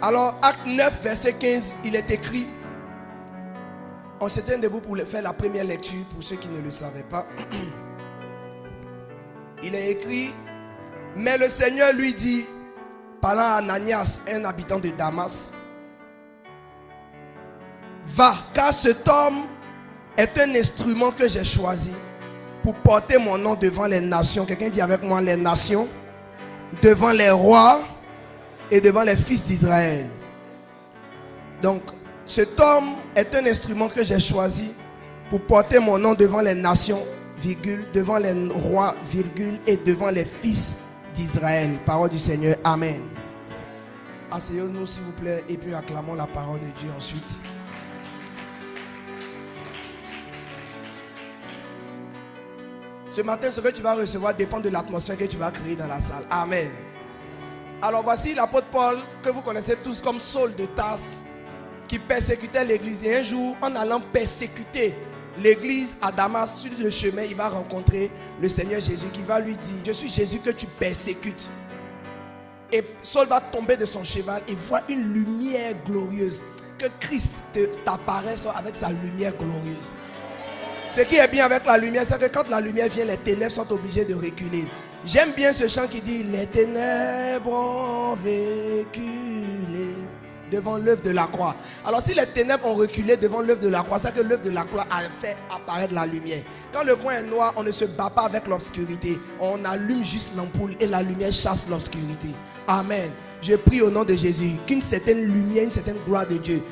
Alors, acte 9, verset 15, il est écrit. On se tient debout pour faire la première lecture, pour ceux qui ne le savaient pas. Il est écrit, mais le Seigneur lui dit, parlant à Ananias, un habitant de Damas, va, car cet homme est un instrument que j'ai choisi pour porter mon nom devant les nations. Quelqu'un dit avec moi, les nations, devant les rois et devant les fils d'Israël. Donc, cet homme est un instrument que j'ai choisi pour porter mon nom devant les nations, virgule, devant les rois, virgule, et devant les fils d'Israël. Parole du Seigneur. Amen. Asseyons-nous s'il vous plaît et puis acclamons la parole de Dieu ensuite. Ce matin, ce que tu vas recevoir dépend de l'atmosphère que tu vas créer dans la salle. Amen. Alors voici l'apôtre Paul, que vous connaissez tous comme Saul de Tarse, qui persécutait l'église. Et un jour, en allant persécuter l'église à Damas, sur le chemin, il va rencontrer le Seigneur Jésus qui va lui dire, je suis Jésus que tu persécutes. Et Saul va tomber de son cheval et voit une lumière glorieuse. Que Christ t'apparaisse avec sa lumière glorieuse. Ce qui est bien avec la lumière, c'est que quand la lumière vient, les ténèbres sont obligées de reculer. J'aime bien ce chant qui dit, les ténèbres ont reculé devant l'œuvre de la croix. Alors si les ténèbres ont reculé devant l'œuvre de la croix, c'est que l'œuvre de la croix a fait apparaître la lumière. Quand le coin est noir, on ne se bat pas avec l'obscurité. On allume juste l'ampoule et la lumière chasse l'obscurité. Amen. Je prie au nom de Jésus qu'une certaine lumière, une certaine gloire de Dieu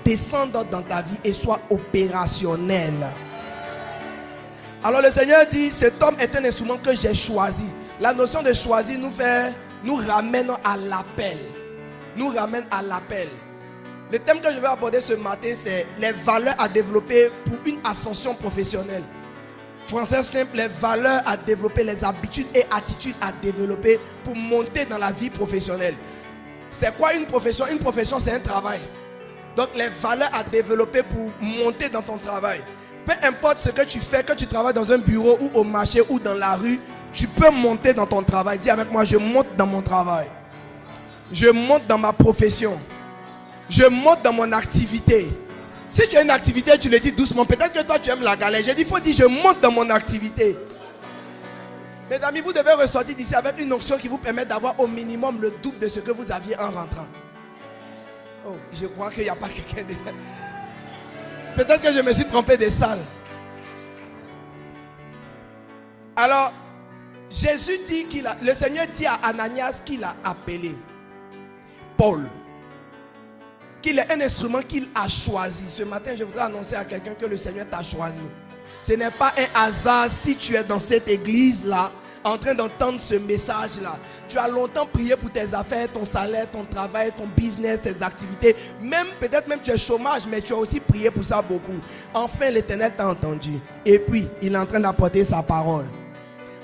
descende dans ta vie et soit opérationnelle. Alors le Seigneur dit, cet homme est un instrument que j'ai choisi. La notion de choisir nous ramène à l'appel. Nous ramène à l'appel. Le thème que je vais aborder ce matin, c'est les valeurs à développer pour une ascension professionnelle. Français simple, les valeurs à développer, les habitudes et attitudes à développer pour monter dans la vie professionnelle. C'est quoi une profession? Une profession, c'est un travail. Donc les valeurs à développer pour monter dans ton travail. Peu importe ce que tu fais, que tu travailles dans un bureau ou au marché ou dans la rue, tu peux monter dans ton travail. Dis avec moi, je monte dans mon travail. Je monte dans ma profession. Je monte dans mon activité. Si tu as une activité, tu le dis doucement. Peut-être que toi, tu aimes la galère. J'ai dit, il faut dire, je monte dans mon activité. Mes amis, vous devez ressortir d'ici avec une onction qui vous permet d'avoir au minimum le double de ce que vous aviez en rentrant. Oh, je crois qu'il n'y a pas quelqu'un de... Peut-être que je me suis trompé de salle. Alors, Jésus dit le Seigneur dit à Ananias qu'il a appelé Paul, qu'il est un instrument qu'il a choisi. Ce matin, je voudrais annoncer à quelqu'un que le Seigneur t'a choisi. Ce n'est pas un hasard si tu es dans cette église-là, en train d'entendre ce message-là. Tu as longtemps prié pour tes affaires, ton salaire, ton travail, ton business, tes activités. Peut-être même tu es chômage, mais tu as aussi prié pour ça beaucoup. Enfin, l'Éternel t'a entendu. Et puis, il est en train d'apporter sa parole.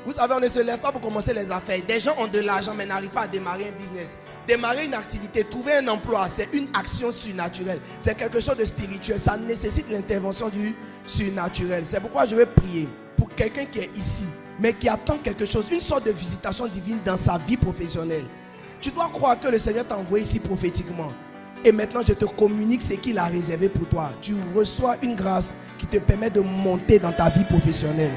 Vous savez, on ne se lève pas pour commencer les affaires. Des gens ont de l'argent, mais n'arrivent pas à démarrer un business. Démarrer une activité, trouver un emploi, c'est une action surnaturelle. C'est quelque chose de spirituel. Ça nécessite l'intervention du surnaturel. C'est pourquoi je vais prier pour quelqu'un qui est ici, mais qui attend quelque chose, une sorte de visitation divine dans sa vie professionnelle. Tu dois croire que le Seigneur t'a envoyé ici prophétiquement. Et maintenant, je te communique ce qu'il a réservé pour toi. Tu reçois une grâce qui te permet de monter dans ta vie professionnelle.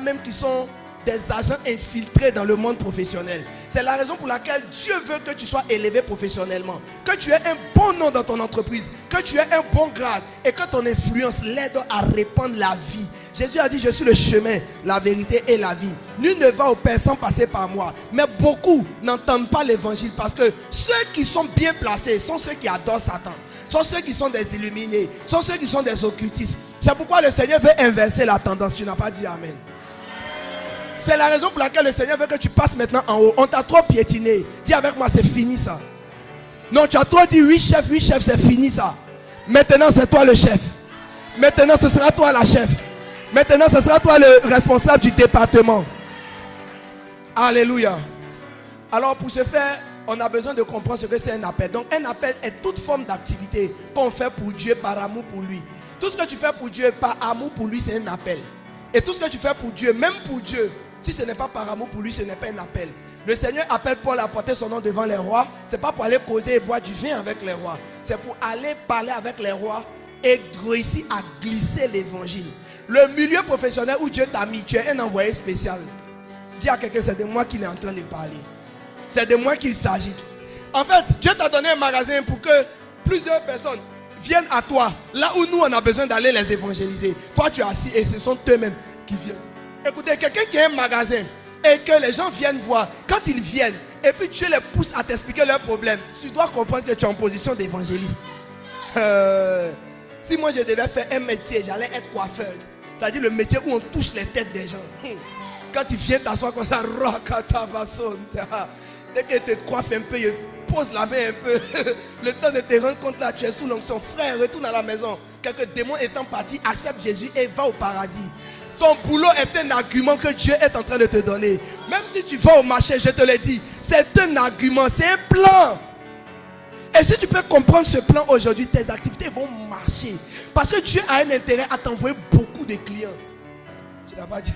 Même qui sont des agents infiltrés dans le monde professionnel. C'est la raison pour laquelle Dieu veut que tu sois élevé professionnellement, que tu aies un bon nom dans ton entreprise, que tu aies un bon grade et que ton influence l'aide à répandre la vie. Jésus a dit, je suis le chemin, la vérité et la vie. Nul ne va au Père sans passer par moi. Mais beaucoup n'entendent pas l'évangile parce que ceux qui sont bien placés sont ceux qui adorent Satan, sont ceux qui sont des illuminés, sont ceux qui sont des occultistes. C'est pourquoi le Seigneur veut inverser la tendance. Tu n'as pas dit Amen. C'est la raison pour laquelle le Seigneur veut que tu passes maintenant en haut. On t'a trop piétiné. Dis avec moi, c'est fini ça. Non, tu as trop dit oui chef, c'est fini ça. Maintenant c'est toi le chef. Maintenant ce sera toi la chef. Maintenant ce sera toi le responsable du département. Alléluia. Alors pour ce faire, on a besoin de comprendre ce que c'est un appel. Donc un appel est toute forme d'activité qu'on fait pour Dieu par amour pour lui. Tout ce que tu fais pour Dieu par amour pour lui, c'est un appel. Et tout ce que tu fais pour Dieu, même pour Dieu, Si ce n'est pas par amour pour lui, ce n'est pas un appel. Le Seigneur appelle Paul à porter son nom devant les rois. Ce n'est pas pour aller causer et boire du vin avec les rois. C'est pour aller parler avec les rois et réussir à glisser l'évangile. Le milieu professionnel où Dieu t'a mis, tu es un envoyé spécial. Dis à quelqu'un, c'est de moi qu'il est en train de parler. C'est de moi qu'il s'agit. En fait, Dieu t'a donné un magasin pour que plusieurs personnes viennent à toi. Là où nous, on a besoin d'aller les évangéliser. Toi, tu es assis et ce sont eux-mêmes qui viennent. Écoutez, quelqu'un qui a un magasin et que les gens viennent voir, quand ils viennent, et puis Dieu les pousse à t'expliquer leurs problèmes, tu dois comprendre que tu es en position d'évangéliste. Si moi je devais faire un métier, j'allais être coiffeur. C'est-à-dire le métier où on touche les têtes des gens. Quand ils viennent t'asseoir comme ça, dès qu'ils te coiffent un peu, ils posent la main un peu. Le temps de te rendre compte là, tu es sous l'onction. Frère, retourne à la maison. Quelques démons étant partis, accepte Jésus et va au paradis. Ton boulot est un argument que Dieu est en train de te donner. Même si tu vas au marché, je te l'ai dit, c'est un argument, c'est un plan. Et si tu peux comprendre ce plan aujourd'hui, tes activités vont marcher. Parce que Dieu a un intérêt à t'envoyer beaucoup de clients. Tu n'as pas dit.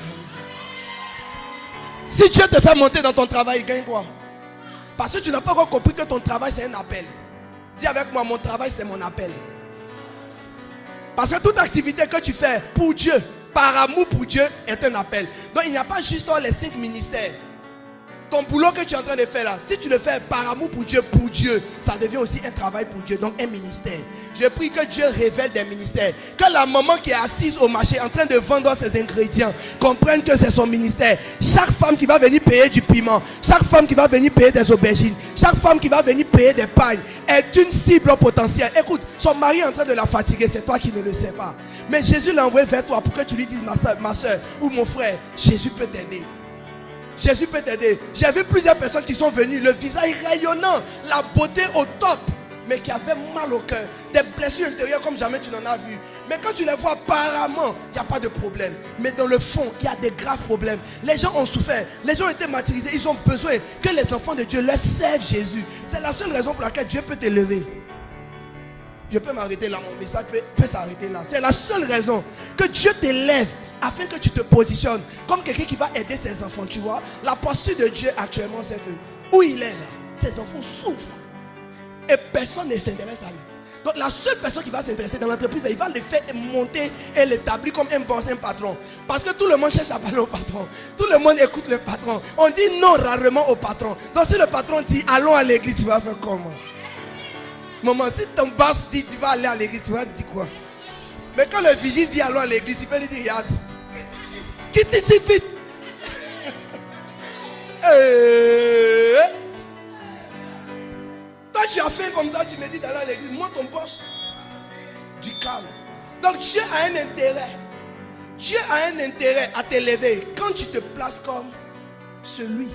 Si Dieu te fait monter dans ton travail, il gagne quoi? Parce que tu n'as pas encore compris que ton travail c'est un appel. Dis avec moi, mon travail c'est mon appel. Parce que toute activité que tu fais pour Dieu, par amour pour Dieu, est un appel. Donc il n'y a pas juste les 5 ministères. Ton boulot que tu es en train de faire là, si tu le fais par amour pour Dieu, ça devient aussi un travail pour Dieu, donc un ministère. Je prie que Dieu révèle des ministères. Que la maman qui est assise au marché en train de vendre ses ingrédients comprenne que c'est son ministère. Chaque femme qui va venir payer du piment, chaque femme qui va venir payer des aubergines, chaque femme qui va venir payer des pagnes est une cible potentielle. Écoute, son mari est en train de la fatiguer, c'est toi qui ne le sais pas. Mais Jésus l'a envoyé vers toi pour que tu lui dises, ma soeur ou mon frère, Jésus peut t'aider. Jésus peut t'aider. J'ai vu plusieurs personnes qui sont venues, le visage rayonnant, la beauté au top, mais qui avaient mal au cœur, des blessures intérieures comme jamais tu n'en as vu. Mais quand tu les vois apparemment, il n'y a pas de problème. Mais dans le fond, il y a des graves problèmes. Les gens ont souffert, les gens ont été martyrisés, ils ont besoin que les enfants de Dieu leur servent Jésus. C'est la seule raison pour laquelle Dieu peut t'élever. Je peux m'arrêter là, mon message peut s'arrêter là. C'est la seule raison que Dieu t'élève afin que tu te positionnes comme quelqu'un qui va aider ses enfants. Tu vois, la posture de Dieu actuellement, c'est que où il est là, ses enfants souffrent et personne ne s'intéresse à lui. Donc la seule personne qui va s'intéresser dans l'entreprise, il va le faire monter et l'établir comme un boss, un patron. Parce que tout le monde cherche à parler au patron. Tout le monde écoute le patron. On dit non rarement au patron. Donc si le patron dit allons à l'église, tu vas faire comment? Maman, si ton boss dit tu vas aller à l'église, tu vas dire quoi? Mais quand le vigile dit allons à l'église, il peut lui dire regarde, quitte ici vite. Toi tu as fait comme ça, tu me dis d'aller à l'église. Moi ton boss, du calme. Donc Dieu a un intérêt. Dieu a un intérêt à t'élever quand tu te places comme celui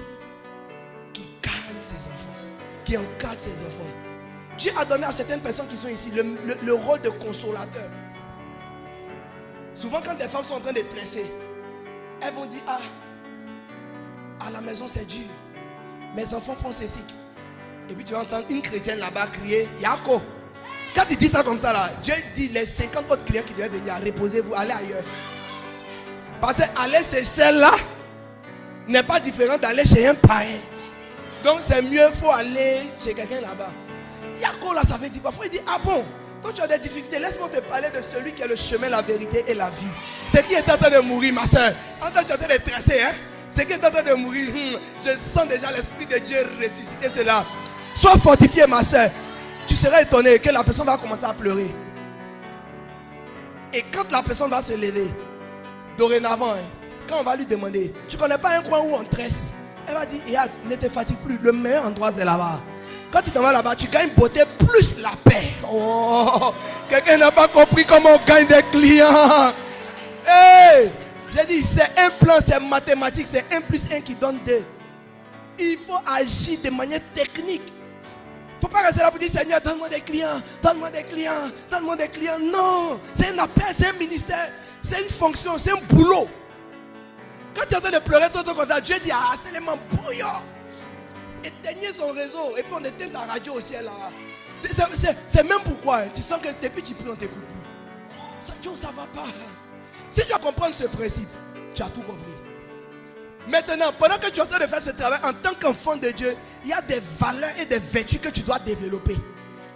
qui calme ses enfants, qui encadre ses enfants. Dieu a donné à certaines personnes qui sont ici le rôle de consolateur. Souvent quand des femmes sont en train de tresser, elles vont dire ah, à la maison c'est dur, mes enfants font ceci. Et puis tu vas entendre une chrétienne là-bas crier Yako. Quand il dit ça comme ça là, Dieu dit les 50 autres clients qui devaient venir, reposez-vous, allez ailleurs. Parce que aller chez celle-là n'est pas différent d'aller chez un païen. Donc c'est mieux, il faut aller chez quelqu'un là-bas. Yako là, ça veut dire quoi? Il faut dire ah bon, quand tu as des difficultés, laisse-moi te parler de celui qui est le chemin, la vérité et la vie. C'est qui est en train de mourir, ma soeur. En train de tresser, hein? C'est qui est en train de mourir. Je sens déjà l'Esprit de Dieu ressusciter cela. Sois fortifié, ma soeur. Tu seras étonné que la personne va commencer à pleurer. Et quand la personne va se lever, dorénavant, hein, quand on va lui demander, tu ne connais pas un coin où on tresse? Elle va dire, ne te fatigue plus. Le meilleur endroit, c'est là-bas. Quand tu t'en vas là-bas, tu gagnes beauté plus la paix. Oh, quelqu'un n'a pas compris comment on gagne des clients. Hey, j'ai dit, c'est un plan, c'est mathématique, c'est 1 plus 1 qui donne 2. Il faut agir de manière technique. Il ne faut pas rester là pour dire, Seigneur, donne-moi des clients, donne-moi des clients, donne-moi des clients. Non, c'est un appel, c'est un ministère, c'est une fonction, c'est un boulot. Quand tu es en train de pleurer, tout comme ça, Dieu dit, ah, c'est les bouillon. Éteignez son réseau et puis on éteint ta radio au ciel là. C'est même pourquoi tu sens que depuis tu pries on ne t'écoute plus. Ça ne va pas. Si tu vas comprendre ce principe, tu as tout compris. Maintenant, pendant que tu es en train de faire ce travail, en tant qu'enfant de Dieu, il y a des valeurs et des vertus que tu dois développer.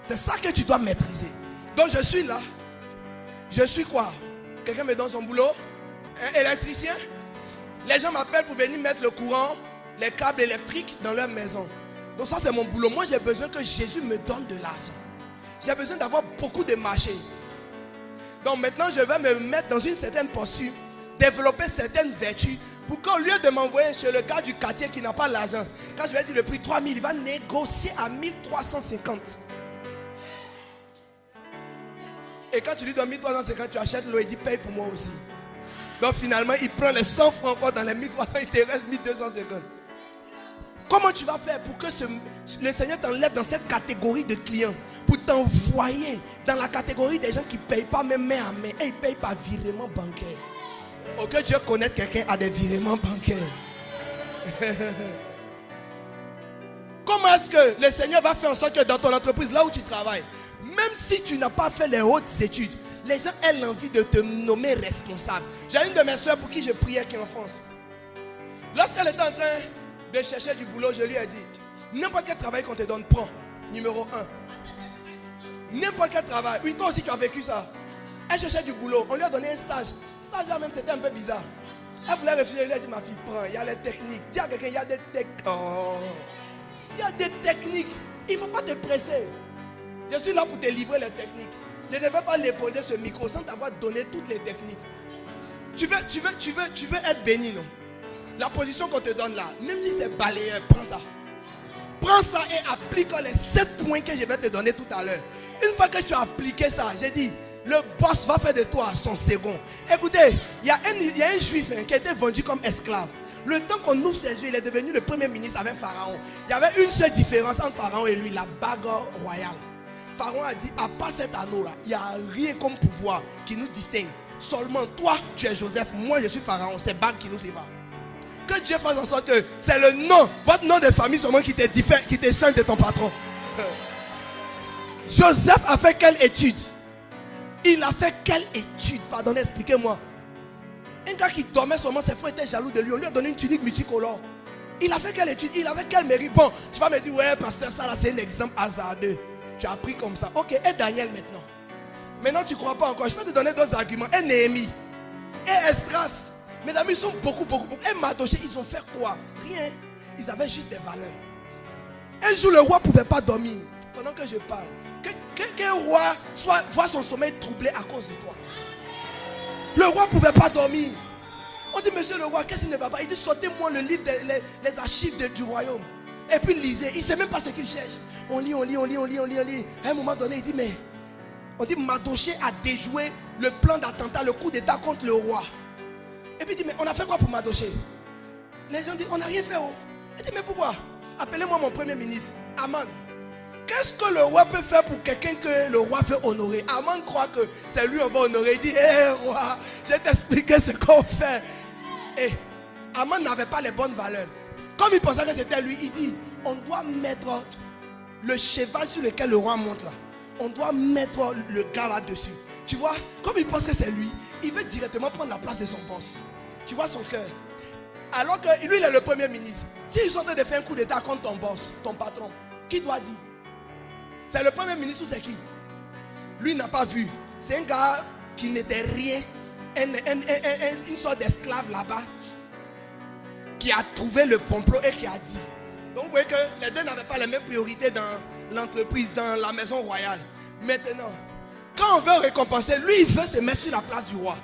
C'est ça que tu dois maîtriser. Donc je suis là. Je suis quoi? Quelqu'un me donne son boulot? Un électricien? Les gens m'appellent pour venir mettre le courant, les câbles électriques dans leur maison. Donc ça c'est mon boulot. Moi j'ai besoin que Jésus me donne de l'argent. J'ai besoin d'avoir beaucoup de marchés. Donc maintenant je vais me mettre dans une certaine posture, développer certaines vertus, pour qu'au lieu de m'envoyer chez le gars du quartier qui n'a pas l'argent, quand je vais dire le prix 3000, il va négocier à 1350. Et quand tu lui donnes 1350, tu achètes l'eau et il dit paye pour moi aussi. Donc finalement, il prend les 100 francs encore dans les 1300, il te reste 1250. Comment tu vas faire pour que le Seigneur t'enlève dans cette catégorie de clients, pour t'envoyer dans la catégorie des gens qui ne payent pas même main à main et ils payent par virement bancaire? Oh, que Dieu connaisse quelqu'un à des virements bancaires. Comment est-ce que le Seigneur va faire en sorte que dans ton entreprise, là où tu travailles, même si tu n'as pas fait les hautes études, les gens aient l'envie de te nommer responsable. J'ai une de mes soeurs pour qui je priais qui est en France. Lorsqu'elle était en train de chercher du boulot, je lui ai dit, n'importe quel travail qu'on te donne, prends. Numéro 1. N'importe quel travail. Oui, toi aussi tu as vécu ça. Elle cherchait du boulot, on lui a donné un stage. Stage là même c'était un peu bizarre. Elle voulait refuser, elle lui a dit ma fille prends, il y a les techniques. Dis à quelqu'un, il y a des techniques. Oh. Il y a des techniques. Il ne faut pas te presser. Je suis là pour te livrer les techniques. Je ne vais pas les poser ce micro sans t'avoir donné toutes les techniques. Tu veux être béni, non? La position qu'on te donne là, même si c'est balayeur, prends ça. Prends ça et applique les 7 points que je vais te donner tout à l'heure. Une fois que tu as appliqué ça, j'ai dit, le boss va faire de toi son second. Écoutez, il y a un juif qui a été vendu comme esclave. Le temps qu'on ouvre ses yeux, il est devenu le premier ministre avec Pharaon. Il y avait une seule différence entre Pharaon et lui, la bague royale. Pharaon a dit, à part cet anneau-là, il n'y a rien comme pouvoir qui nous distingue. Seulement toi, tu es Joseph, moi je suis Pharaon, c'est bague qui nous séparent. Que Dieu fasse en sorte que c'est le nom, votre nom de famille seulement qui te diffère, qui te change de ton patron. Joseph a fait quelle étude? Il a fait quelle étude? Pardonnez, expliquez-moi. Un gars qui dormait seulement, ses frères étaient jaloux de lui. On lui a donné une tunique multicolore. Il a fait quelle étude? Il avait quel mérite? Bon, tu vas me dire, ouais, pasteur, ça là, c'est un exemple hasardeux. Tu as appris comme ça. Ok, et Daniel maintenant. Maintenant, tu ne crois pas encore. Je peux te donner d'autres arguments. Et Néhémie. Et Esdras. Mes amis, ils sont beaucoup. Et Mardochée, ils ont fait quoi? Rien. Ils avaient juste des valeurs. Un jour, le roi ne pouvait pas dormir. Pendant que je parle. Qu'un roi voit son sommeil troublé à cause de toi. Le roi ne pouvait pas dormir. On dit, monsieur le roi, qu'est-ce qui ne va pas? Il dit, sortez-moi le livre, les archives du royaume. Et puis lisez. Il ne sait même pas ce qu'il cherche. On lit. À un moment donné, il dit, mais on dit, Mardochée a déjoué le plan d'attentat, le coup d'état contre le roi. Et puis il dit, mais on a fait quoi pour Mardochée? Les gens disent, on n'a rien fait. Oh. Il dit, mais pourquoi? Appelez-moi mon premier ministre, Aman. Qu'est-ce que le roi peut faire pour quelqu'un que le roi veut honorer? Aman croit que c'est lui qu'on va honorer. Il dit, hé roi, je vais t'expliquer ce qu'on fait. Et Aman n'avait pas les bonnes valeurs. Comme il pensait que c'était lui, il dit, on doit mettre le cheval sur lequel le roi monte là. On doit mettre le gars là-dessus. Tu vois, comme il pense que c'est lui, il veut directement prendre la place de son boss. Tu vois son cœur. Alors que lui, il est le premier ministre. S'ils sont en train de faire un coup d'état contre ton boss, ton patron, qui doit dire? C'est le premier ministre ou c'est qui? Lui n'a pas vu. C'est un gars qui n'était rien. Une sorte d'esclave là-bas. Qui a trouvé le complot et qui a dit. Donc vous voyez que les deux n'avaient pas les mêmes priorités dans l'entreprise, dans la maison royale. Maintenant, quand on veut récompenser, lui il veut se mettre sur la place du roi.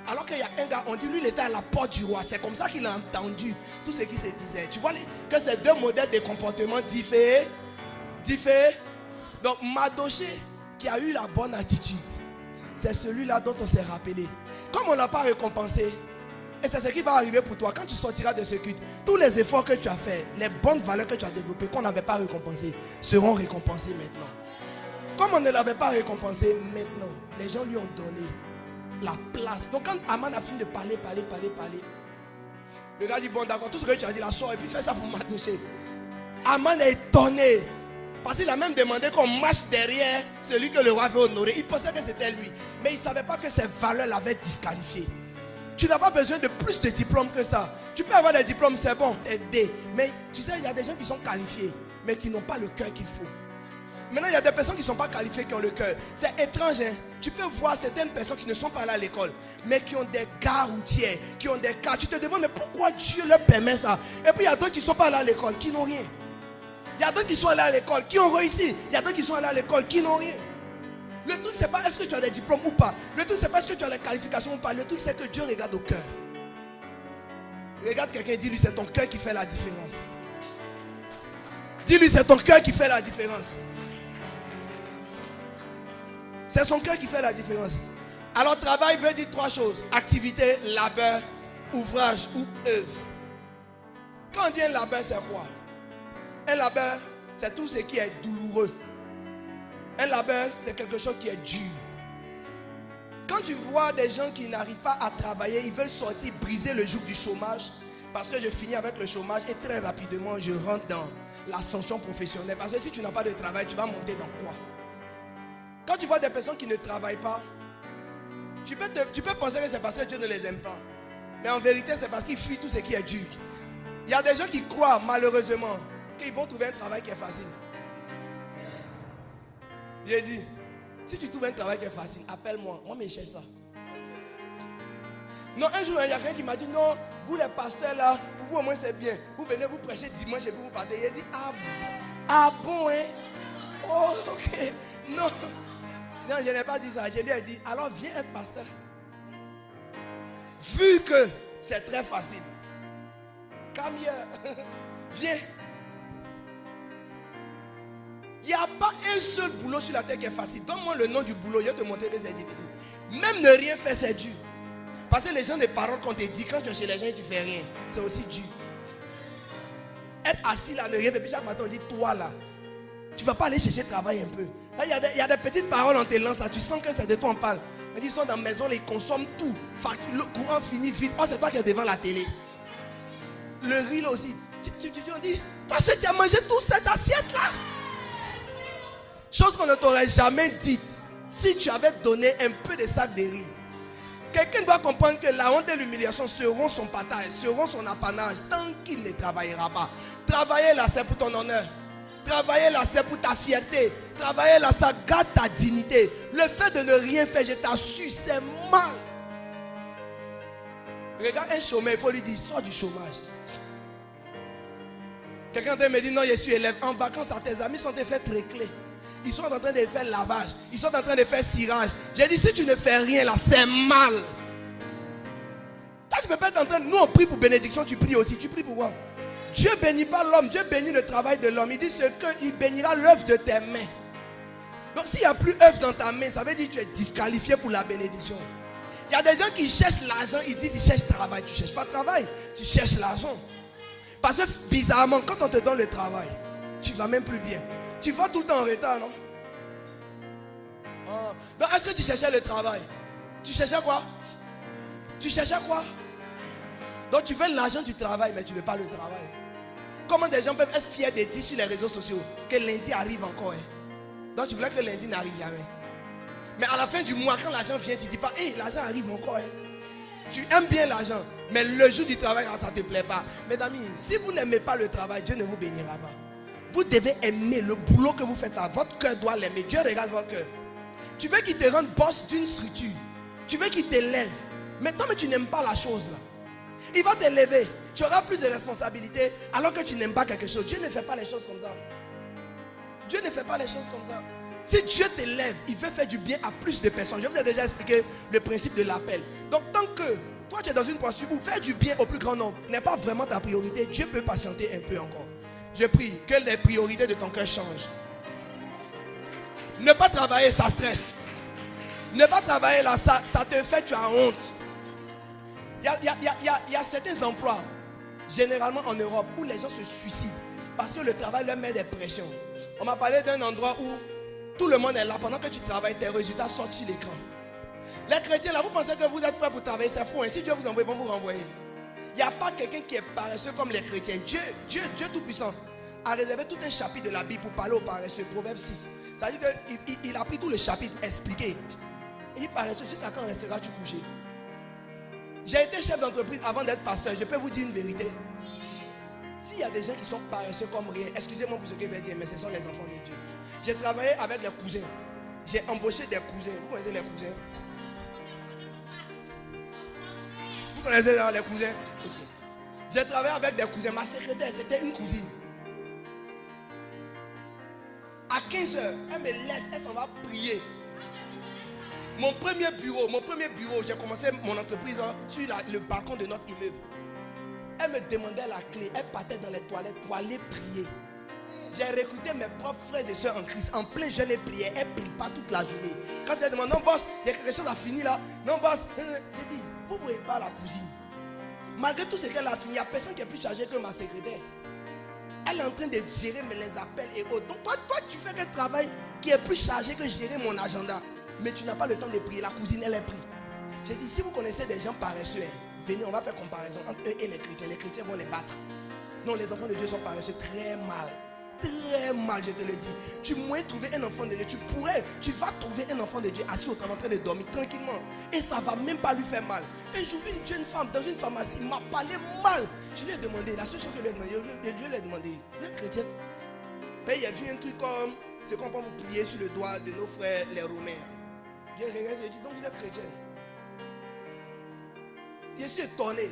Alors qu'il y a un gars, on dit lui il était à la porte du roi. C'est comme ça qu'il a entendu tout ce qui se disait. Tu vois que ces deux modèles de comportement différent. Donc Mardochée qui a eu la bonne attitude, c'est celui-là dont on s'est rappelé. Comme on n'a pas récompensé, et c'est ce qui va arriver pour toi quand tu sortiras de ce culte. Tous les efforts que tu as fait, les bonnes valeurs que tu as développées, qu'on n'avait pas récompensées, seront récompensées maintenant. Comme on ne l'avait pas récompensé maintenant, les gens lui ont donné la place. Donc quand Aman a fini de parler, le gars dit, bon d'accord, tout ce que tu as dit là, sort et puis fais ça pour Mardochée. Aman est étonné. Parce qu'il a même demandé qu'on marche derrière celui que le roi veut honorer. Il pensait que c'était lui. Mais il ne savait pas que ses valeurs l'avaient disqualifié. Tu n'as pas besoin de plus de diplômes que ça. Tu peux avoir des diplômes, c'est bon, aider. Mais tu sais, il y a des gens qui sont qualifiés, mais qui n'ont pas le cœur qu'il faut. Maintenant, il y a des personnes qui ne sont pas qualifiées, qui ont le cœur. C'est étrange, hein? Tu peux voir certaines personnes qui ne sont pas là à l'école, mais qui ont des gares routières, qui ont des cars. Tu te demandes, mais pourquoi Dieu leur permet ça? Et puis, il y a d'autres qui ne sont pas là à l'école, qui n'ont rien. Il y a d'autres qui sont allés à l'école, qui ont réussi. Il y a d'autres qui sont allés à l'école, qui n'ont rien. Le truc, c'est pas est-ce que tu as des diplômes ou pas. Le truc, c'est pas est-ce que tu as les qualifications ou pas. Le truc, c'est que Dieu regarde au cœur. Regarde quelqu'un et dis-lui, c'est ton cœur qui fait la différence. Dis-lui, c'est ton cœur qui fait la différence. C'est son cœur qui fait la différence. Alors, travail veut dire 3 choses. Activité, labeur, ouvrage ou œuvre. Quand on dit un labeur, c'est quoi? Un labeur, c'est tout ce qui est douloureux. Un labeur, c'est quelque chose qui est dur. Quand tu vois des gens qui n'arrivent pas à travailler, ils veulent sortir, briser le joug du chômage. Parce que je finis avec le chômage et très rapidement, je rentre dans l'ascension professionnelle. Parce que si tu n'as pas de travail, tu vas monter dans quoi? Quand tu vois des personnes qui ne travaillent pas, tu peux penser que c'est parce que Dieu ne les aime pas. Mais en vérité, c'est parce qu'ils fuient tout ce qui est dur. Il y a des gens qui croient, malheureusement, qu'ils vont trouver un travail qui est facile. J'ai dit, si tu trouves un travail qui est facile, appelle-moi. Moi, mais je cherche ça. Non, un jour, il y a quelqu'un qui m'a dit, non, vous les pasteurs là, pour vous au moins c'est bien. Vous venez vous prêcher dimanche et puis vous partez. Il a dit, ah bon, hein? Oh, ok. Non, je n'ai pas dit ça. Je lui ai dit, alors viens être pasteur. Vu que c'est très facile. Come here. Viens. Il n'y a pas un seul boulot sur la terre qui est facile. Donne-moi le nom du boulot, je vais te montrer que c'est difficile. Même ne rien faire, c'est dur. Parce que les gens des paroles qu'on te dit, quand tu es chez les gens et tu ne fais rien, c'est aussi dur. Être assis là, ne rien faire. Puis chaque matin, on dit, toi là, tu ne vas pas aller chercher travail un peu. Il y a des petites paroles, on te lance là, tu sens que c'est de toi on parle. Ils sont dans la maison, ils consomment tout. Le courant finit vite. Oh, c'est toi qui es devant la télé. Le riz là aussi. Tu dis, toi, tu as mangé toute cette assiette là. Chose qu'on ne t'aurait jamais dite si tu avais donné un peu de sac de riz. Quelqu'un doit comprendre que la honte et l'humiliation seront son partage, seront son apanage tant qu'il ne travaillera pas. Travailler là, c'est pour ton honneur. Travailler là, c'est pour ta fierté. Travailler là, ça garde ta dignité. Le fait de ne rien faire, je t'assure, c'est mal. Regarde un chômeur, il faut lui dire, sors du chômage. Quelqu'un me dit, non, je suis élève. En vacances, tes amis sont en train de faire trécler. Ils sont en train de faire lavage. Ils sont en train de faire cirage. J'ai dit, si tu ne fais rien là, c'est mal. Toi, tu ne peux pas t'entendre. Nous, on prie pour bénédiction, tu pries aussi. Tu pries pour quoi? Dieu bénit pas l'homme, Dieu bénit le travail de l'homme. Il dit ce qu'il bénira l'œuvre de tes mains. Donc s'il n'y a plus œuvre dans ta main, ça veut dire que tu es disqualifié pour la bénédiction. Il y a des gens qui cherchent l'argent, ils disent ils cherchent travail. Tu ne cherches pas travail, tu cherches l'argent. Parce que bizarrement, quand on te donne le travail, tu ne vas même plus bien. Tu vas tout le temps en retard, non? Oh. Donc est-ce que tu cherchais le travail? Tu cherchais quoi? Tu cherchais quoi? Donc tu veux l'argent du travail, mais tu ne veux pas le travail. Comment des gens peuvent être fiers de dire sur les réseaux sociaux que lundi arrive encore, hein? Donc tu voulais que lundi n'arrive jamais. Mais à la fin du mois, quand l'argent vient, tu ne dis pas, hé, l'argent arrive encore, hein? Tu aimes bien l'argent, mais le jour du travail, ça ne te plaît pas. Mes amis, si vous n'aimez pas le travail, Dieu ne vous bénira pas. Vous devez aimer le boulot que vous faites là. Votre cœur doit l'aimer. Dieu regarde votre cœur. Tu veux qu'il te rende boss d'une structure. Tu veux qu'il t'élève. Mais toi, tu n'aimes pas la chose là. Il va t'élever. Tu auras plus de responsabilités alors que tu n'aimes pas quelque chose. Dieu ne fait pas les choses comme ça. Dieu ne fait pas les choses comme ça. Si Dieu t'élève, il veut faire du bien à plus de personnes. Je vous ai déjà expliqué le principe de l'appel. Donc tant que toi tu es dans une posture où faire du bien au plus grand nombre n'est pas vraiment ta priorité, Dieu peut patienter un peu encore. Je prie que les priorités de ton cœur changent. Ne pas travailler, ça stresse. Ne pas travailler là, ça te fait, tu as honte. Il y a certains emplois, généralement en Europe, où les gens se suicident parce que le travail leur met des pressions. On m'a parlé d'un endroit où tout le monde est là. Pendant que tu travailles, tes résultats sortent sur l'écran. Les chrétiens là, vous pensez que vous êtes prêts pour travailler, c'est faux. Hein? Si Dieu vous envoie, ils vont vous renvoyer. Il n'y a pas quelqu'un qui est paresseux comme les chrétiens. Dieu Tout-Puissant a réservé tout un chapitre de la Bible pour parler aux paresseux. Proverbe 6. Ça veut dire qu'il a pris tout le chapitre expliqué. Il dit paresseux, jusqu'à quand resteras-tu couché? J'ai été chef d'entreprise avant d'être pasteur. Je peux vous dire une vérité. S'il y a des gens qui sont paresseux comme rien, excusez-moi pour ce que je vais dire, mais ce sont les enfants de Dieu. J'ai travaillé avec les cousins. J'ai embauché des cousins. Vous connaissez les cousins? Vous connaissez les cousins? Okay. J'ai travaillé avec des cousins. Ma secrétaire, c'était une cousine. À 15h, elle me laisse, elle s'en va prier. Mon premier bureau, j'ai commencé mon entreprise sur le balcon de notre immeuble. Elle me demandait la clé, elle partait dans les toilettes pour aller prier. J'ai recruté mes propres frères et soeurs en Christ. En plein jeûne et prière, elle ne prie pas toute la journée. Quand elle demande, non boss, il y a quelque chose à finir là. Non boss, j'ai dit, vous ne voyez pas la cousine. Malgré tout ce qu'elle a fini, il n'y a personne qui est plus chargé que ma secrétaire. Elle est en train de gérer les appels et autres. Donc toi tu fais un travail qui est plus chargé que gérer mon agenda. Mais tu n'as pas le temps de prier. La cousine, elle est prise. J'ai dit, si vous connaissez des gens paresseux, venez, on va faire comparaison entre eux et les chrétiens. Les chrétiens vont les battre. Non, les enfants de Dieu sont paresseux très mal. Très mal, je te le dis. Tu pourrais trouver un enfant de Dieu. Tu vas trouver un enfant de Dieu assis au temps en train de dormir tranquillement. Et ça ne va même pas lui faire mal. Un jour, une jeune femme dans une pharmacie m'a parlé mal. Je lui ai demandé, la seule chose que je lui ai demandé, je lui ai demandé, vous êtes chrétien? Ben, il y a vu un truc comme, c'est qu'on peut vous plier sur le doigt de nos frères les Romains. Bien, je dis, donc vous êtes chrétien? Je suis étonné.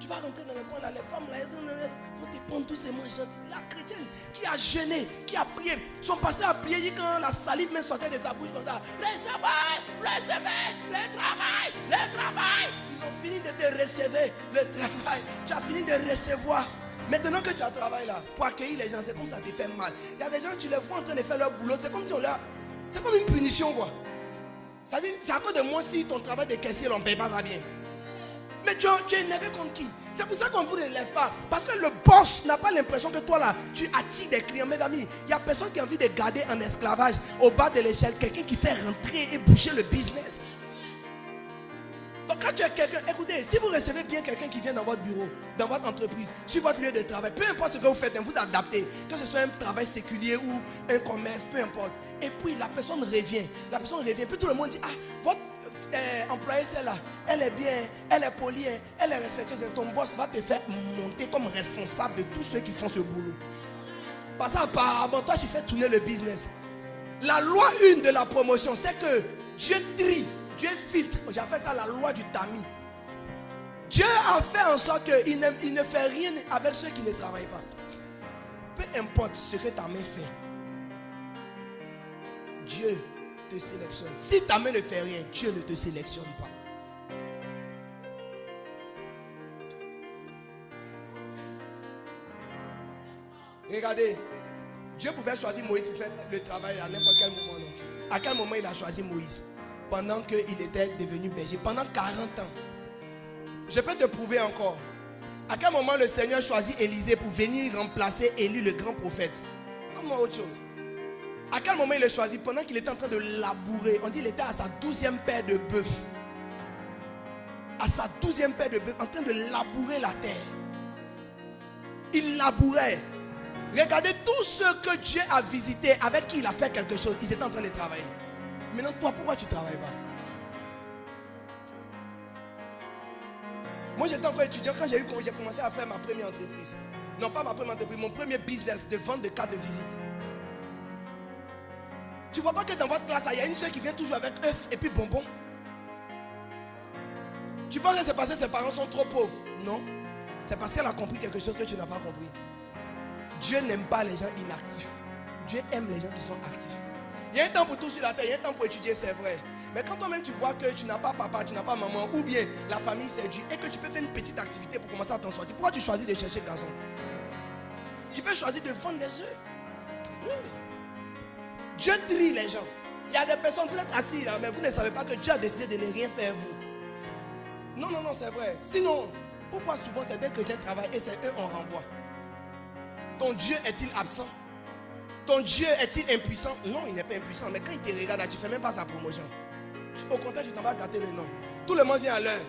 Tu vas rentrer dans le coin là, les femmes là, elles vont te prendre tous ces manchettes. La chrétienne qui a jeûné, qui a prié, sont passés à prier quand la salive me sortait de sa bouche comme ça. Recevez, le travail. Ils ont fini de te recevoir le travail. Tu as fini de recevoir. Maintenant que tu as travaillé là, pour accueillir les gens, c'est comme ça te fait mal. Il y a des gens, tu les vois en train de faire leur boulot, c'est comme si on leur... C'est comme une punition quoi. Ça dit, c'est à cause de moi si ton travail de caissier, on ne paye pas ça bien. Mais tu es énervé contre qui? C'est pour ça qu'on ne vous élève pas. Parce que le boss n'a pas l'impression que toi là, tu attires des clients. Mes amis, il n'y a personne qui a envie de garder en esclavage au bas de l'échelle quelqu'un qui fait rentrer et bouger le business. Donc quand tu es quelqu'un, écoutez, si vous recevez bien quelqu'un qui vient dans votre bureau, dans votre entreprise, sur votre lieu de travail, peu importe ce que vous faites, vous adaptez, que ce soit un travail séculier ou un commerce, peu importe. Et puis la personne revient, puis tout le monde dit, ah, votre employée celle-là, elle est bien, elle est polie, elle est respectueuse, et ton boss va te faire monter comme responsable de tous ceux qui font ce boulot. Parce qu'apparemment, toi tu fais tourner le business. La loi 1 de la promotion, c'est que Dieu trie, Dieu filtre. J'appelle ça la loi du tamis. Dieu a fait en sorte qu'il ne fait rien avec ceux qui ne travaillent pas. Peu importe ce que ta main fait, Dieu te sélectionne. Si ta main ne fait rien, Dieu ne te sélectionne pas. Regardez, Dieu pouvait choisir Moïse pour faire le travail à n'importe quel moment. Non. À quel moment il a choisi Moïse? Pendant qu'il était devenu berger, pendant 40 ans. Je peux te prouver encore. À quel moment le Seigneur choisit Élisée pour venir remplacer Élie, le grand prophète? Comment autre chose? À quel moment il le choisit? Pendant qu'il était en train de labourer. On dit qu'il était à sa 12e paire de bœuf. À sa 12e paire de bœuf, en train de labourer la terre. Il labourait. Regardez tous ceux que Dieu a visités, avec qui il a fait quelque chose. Ils étaient en train de travailler. Maintenant, toi, pourquoi tu ne travailles pas? Moi, j'étais encore étudiant quand j'ai commencé à faire ma première entreprise. Non, pas ma première entreprise, mon premier business de vente de cartes de visite. Tu ne vois pas que dans votre classe, il y a une soeur qui vient toujours avec œufs et puis bonbons? Tu penses que c'est parce que ses parents sont trop pauvres? Non. C'est parce qu'elle a compris quelque chose que tu n'as pas compris. Dieu n'aime pas les gens inactifs. Dieu aime les gens qui sont actifs. Il y a un temps pour tout sur la terre, il y a un temps pour étudier, c'est vrai. Mais quand toi-même tu vois que tu n'as pas papa, tu n'as pas maman, ou bien la famille c'est Dieu, et que tu peux faire une petite activité pour commencer à t'en sortir, pourquoi tu choisis de chercher garçon? Tu peux choisir de vendre des œufs. Oui. Dieu trie les gens. Il y a des personnes, vous êtes assis là, mais vous ne savez pas que Dieu a décidé de ne rien faire vous. Non, c'est vrai. Sinon, pourquoi souvent certains chrétiens travaillent et c'est eux on renvoie? Ton Dieu est-il absent? Ton Dieu est-il impuissant? Non, il n'est pas impuissant. Mais quand il te regarde, tu ne fais même pas sa promotion. Au contraire, tu t'en vas gâter le nom. Tout le monde vient à l'heure.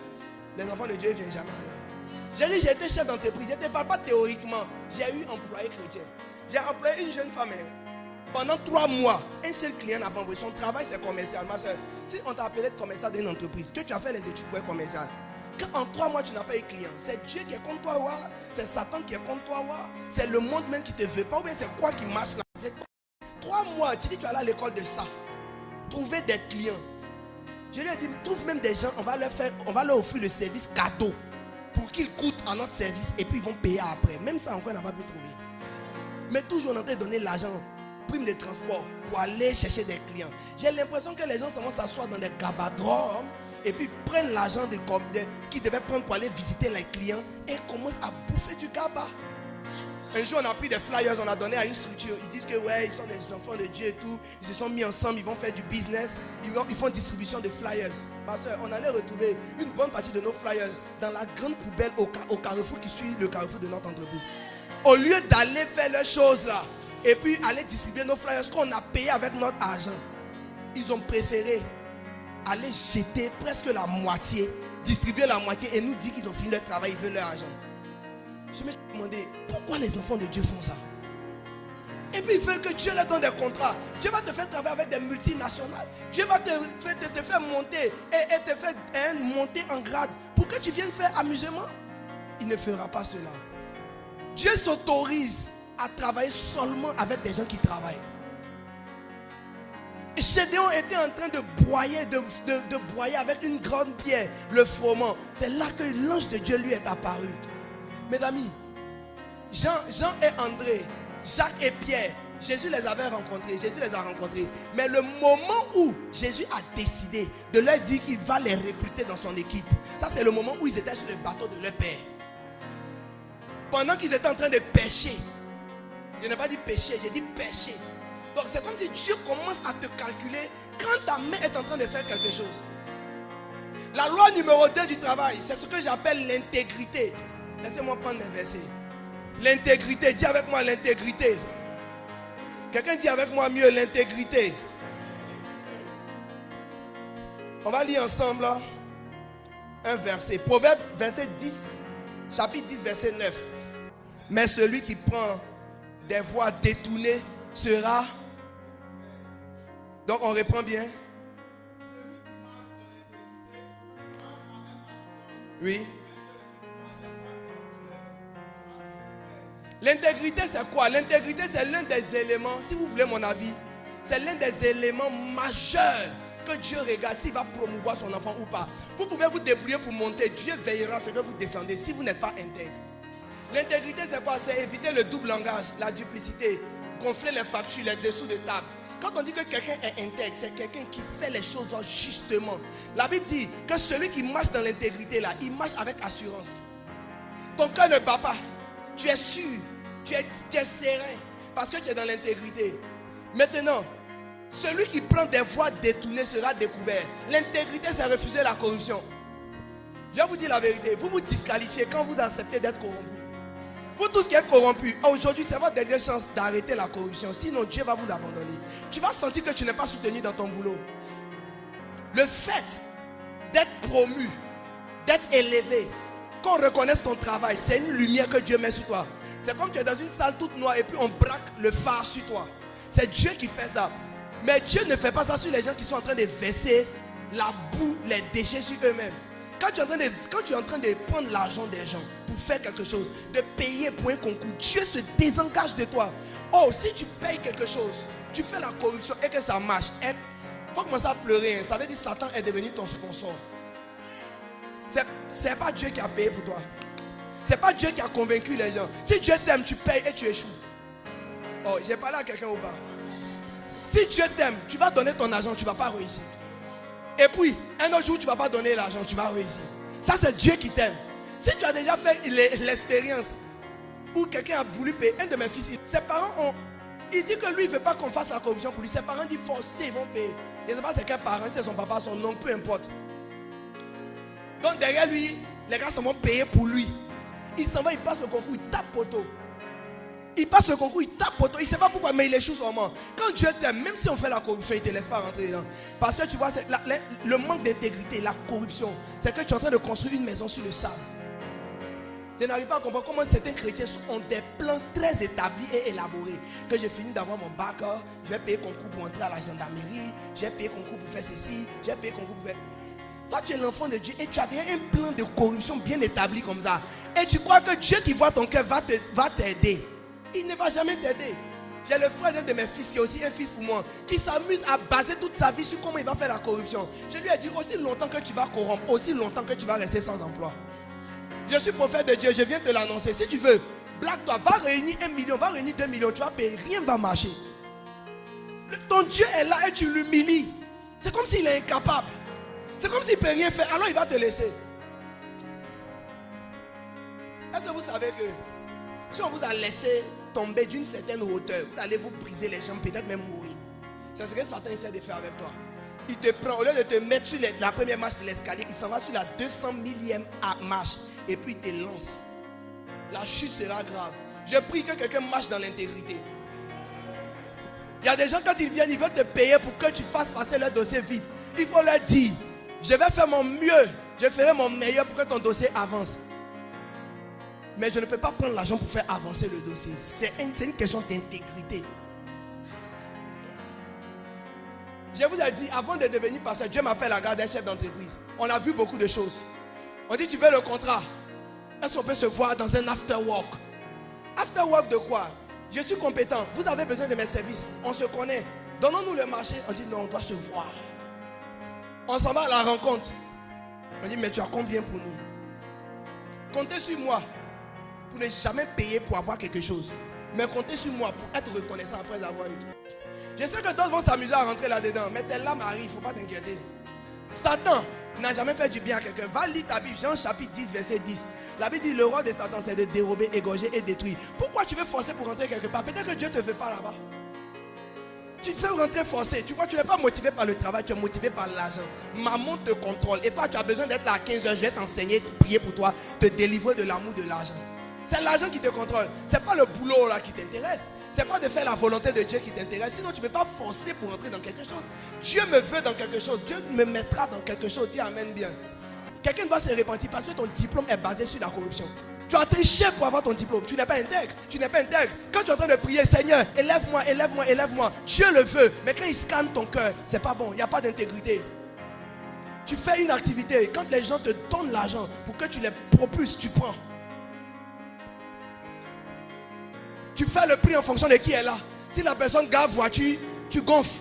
Les enfants de Dieu ne viennent jamais à l'heure. J'ai dit, j'ai été chef d'entreprise. Je ne te parle pas théoriquement. J'ai eu employé chrétien. J'ai employé une jeune femme. Pendant 3 mois, un seul client n'a pas envoyé. Son travail, c'est commercial. Ma soeur, si on t'a appelé de commercial d'une entreprise, que tu as fait les études pour être commercial, Quand en 3 mois tu n'as pas eu client, c'est Dieu qui est contre toi, ouais. C'est Satan qui est contre toi, ouais. C'est le monde même qui ne te veut pas, ou bien c'est quoi qui marche là? 3 mois, tu dis tu vas aller à l'école de ça. Trouver des clients. Je lui ai dit, trouve même des gens, on va leur offrir le service cadeau pour qu'ils coûtent à notre service et puis ils vont payer après. Même ça encore, on n'a pas pu trouver. Mais toujours on est en train de donner l'argent, prime de transport pour aller chercher des clients. J'ai l'impression que les gens vont s'asseoir dans des gabadromes et puis prennent l'argent qu'ils devaient prendre pour aller visiter les clients et commencent à bouffer du gaba. Un jour on a pris des flyers, on a donné à une structure. Ils disent que ouais, ils sont des enfants de Dieu et tout. Ils se sont mis ensemble, ils vont faire du business. Ils font distribution de flyers. Ma soeur, on allait retrouver une bonne partie de nos flyers dans la grande poubelle au carrefour qui suit le carrefour de notre entreprise. Au lieu d'aller faire leurs choses là et puis aller distribuer nos flyers qu'on a payé avec notre argent, ils ont préféré aller jeter presque la moitié, distribuer la moitié et nous dire qu'ils ont fini leur travail, ils veulent leur argent. Je me suis demandé pourquoi les enfants de Dieu font ça. Et puis ils veulent que Dieu leur donne des contrats. Dieu va te faire travailler avec des multinationales. Dieu va te faire monter et te faire monter en grade pour que tu viennes faire amusement. Il ne fera pas cela. Dieu s'autorise à travailler seulement avec des gens qui travaillent. Gédéon était en train de broyer, de broyer avec une grande pierre le froment. C'est là que l'ange de Dieu lui est apparu. Mes amis, Jean et André, Jacques et Pierre, Jésus les avait rencontrés, Jésus les a rencontrés. Mais le moment où Jésus a décidé de leur dire qu'il va les recruter dans son équipe, ça c'est le moment où ils étaient sur le bateau de leur père. Pendant qu'ils étaient en train de pêcher, je n'ai pas dit pécher, j'ai dit pêcher. Donc c'est comme si Dieu commence à te calculer quand ta main est en train de faire quelque chose. La loi numéro 2 du travail, c'est ce que j'appelle l'intégrité. Laissez-moi prendre les versets. L'intégrité, dis avec moi l'intégrité. Quelqu'un dit avec moi mieux l'intégrité. On va lire ensemble là, un verset. Proverbe verset 10, chapitre 10 verset 9. Mais celui qui prend des voies détournées sera... Donc on reprend bien. Oui. L'intégrité c'est quoi? L'intégrité c'est l'un des éléments, si vous voulez mon avis, c'est l'un des éléments majeurs que Dieu regarde s'il va promouvoir son enfant ou pas. Vous pouvez vous débrouiller pour monter, Dieu veillera ce que vous descendez si vous n'êtes pas intègre. L'intégrité c'est quoi? C'est éviter le double langage, la duplicité, gonfler les factures, les dessous de table. Quand on dit que quelqu'un est intègre, c'est quelqu'un qui fait les choses justement. La Bible dit que celui qui marche dans l'intégrité là, il marche avec assurance. Ton cœur ne bat pas. Tu es sûr, tu es serein parce que tu es dans l'intégrité. Maintenant, celui qui prend des voies détournées sera découvert. L'intégrité, c'est refuser la corruption. Je vous dis la vérité, vous vous disqualifiez quand vous acceptez d'être corrompu. Vous tous qui êtes corrompus, aujourd'hui c'est votre dernière chance d'arrêter la corruption. Sinon Dieu va vous abandonner. Tu vas sentir que tu n'es pas soutenu dans ton boulot. Le fait d'être promu, d'être élevé, qu'on reconnaisse ton travail, c'est une lumière que Dieu met sur toi. C'est comme tu es dans une salle toute noire et puis on braque le phare sur toi. C'est Dieu qui fait ça. Mais Dieu ne fait pas ça sur les gens qui sont en train de verser la boue, les déchets sur eux-mêmes. Quand tu es en train de prendre l'argent des gens pour faire quelque chose, de payer pour un concours, Dieu se désengage de toi. Oh, si tu payes quelque chose, tu fais la corruption et que ça marche, il faut commencer à pleurer. Ça veut dire que Satan est devenu ton sponsor. C'est pas Dieu qui a payé pour toi. C'est pas Dieu qui a convaincu les gens. Si Dieu t'aime, tu payes et tu échoues. Oh, j'ai parlé à quelqu'un ou pas? Si Dieu t'aime, tu vas donner ton argent, tu ne vas pas réussir. Et puis, un autre jour, tu ne vas pas donner l'argent, tu vas réussir. Ça, c'est Dieu qui t'aime. Si tu as déjà fait l'expérience où quelqu'un a voulu payer, un de mes fils, ses parents ont... Il dit que lui, il ne veut pas qu'on fasse la corruption pour lui. Ses parents disent forcément, ils vont payer. Je ne sais pas c'est quel parent, si c'est son papa, son oncle, peu importe. Donc derrière lui, les gars s'en vont payer pour lui. Il s'en va, il passe le concours, il tape poteau. Il passe le concours, il tape poteau. Il ne sait pas pourquoi, mais il échoue seulement. Quand Dieu t'aime, même si on fait la corruption, il ne te laisse pas rentrer dedans. Parce que tu vois, le manque d'intégrité, la corruption, c'est que tu es en train de construire une maison sur le sable. Je n'arrive pas à comprendre comment certains chrétiens ont des plans très établis et élaborés. Que j'ai fini d'avoir mon bac, je vais payer concours pour entrer à la gendarmerie, j'ai payé concours pour faire ceci, j'ai payé concours pour faire... Toi, tu es l'enfant de Dieu et tu as déjà un plan de corruption bien établi comme ça. Et tu crois que Dieu qui voit ton cœur va t'aider. Il ne va jamais t'aider. J'ai le frère d'un de mes fils qui est aussi un fils pour moi, qui s'amuse à baser toute sa vie sur comment il va faire la corruption. Je lui ai dit, aussi longtemps que tu vas corrompre, aussi longtemps que tu vas rester sans emploi. Je suis prophète de Dieu, je viens te l'annoncer. Si tu veux, blague-toi, va réunir 1 million, va réunir 2 millions, tu vas payer, rien ne va marcher. Ton Dieu est là et tu l'humilies. C'est comme s'il est incapable. C'est comme s'il ne peut rien faire, alors il va te laisser. Est-ce que vous savez que si on vous a laissé tomber d'une certaine hauteur, vous allez vous briser les jambes, peut-être même mourir. C'est ce que Satan essaie de faire avec toi. Il te prend, au lieu de te mettre sur la première marche de l'escalier, il s'en va sur la 200 millième marche et puis il te lance. La chute sera grave. Je prie que quelqu'un marche dans l'intégrité. Il y a des gens, quand ils viennent, ils veulent te payer pour que tu fasses passer leur dossier vite. Il faut leur dire, je vais faire mon mieux, je ferai mon meilleur pour que ton dossier avance. Mais je ne peux pas prendre l'argent pour faire avancer le dossier. C'est une question d'intégrité. Je vous ai dit, avant de devenir pasteur, Dieu m'a fait la garde d'un chef d'entreprise. On a vu beaucoup de choses. On dit, tu veux le contrat? Est-ce qu'on peut se voir dans un after work? After work de quoi? Je suis compétent. Vous avez besoin de mes services. On se connaît. Donnons-nous le marché. On dit, non, on doit se voir. On s'en va à la rencontre. On dit, mais tu as combien pour nous? Comptez sur moi. Pour ne jamais payer pour avoir quelque chose. Mais comptez sur moi pour être reconnaissant après avoir eu. Je sais que d'autres vont s'amuser à rentrer là-dedans. Mais tes larmes arrivent, il ne faut pas t'inquiéter. Satan n'a jamais fait du bien à quelqu'un. Va lire ta Bible, Jean chapitre 10, verset 10. La Bible dit, le roi de Satan, c'est de dérober, égorger et détruire. Pourquoi tu veux forcer pour rentrer quelque part? Peut-être que Dieu ne te fait pas là-bas. Tu te fais rentrer forcé. Tu vois, tu n'es pas motivé par le travail, tu es motivé par l'argent. Maman te contrôle. Et toi, tu as besoin d'être là à 15h. Je vais t'enseigner, prier pour toi, te délivrer de l'amour de l'argent. C'est l'argent qui te contrôle. Ce n'est pas le boulot là qui t'intéresse. Ce n'est pas de faire la volonté de Dieu qui t'intéresse. Sinon, tu ne peux pas forcer pour entrer dans quelque chose. Dieu me veut dans quelque chose. Dieu me mettra dans quelque chose. Dis amen bien. Quelqu'un doit se repentir parce que ton diplôme est basé sur la corruption. Tu as triché pour avoir ton diplôme. Tu n'es pas intègre. Tu n'es pas intègre. Quand tu es en train de prier, Seigneur, élève-moi, élève-moi, élève-moi. Dieu le veut. Mais quand il scanne ton cœur, ce n'est pas bon. Il n'y a pas d'intégrité. Tu fais une activité. Quand les gens te donnent l'argent pour que tu les propulses, tu prends. Tu fais le prix en fonction de qui est là. Si la personne garde voiture, tu gonfles.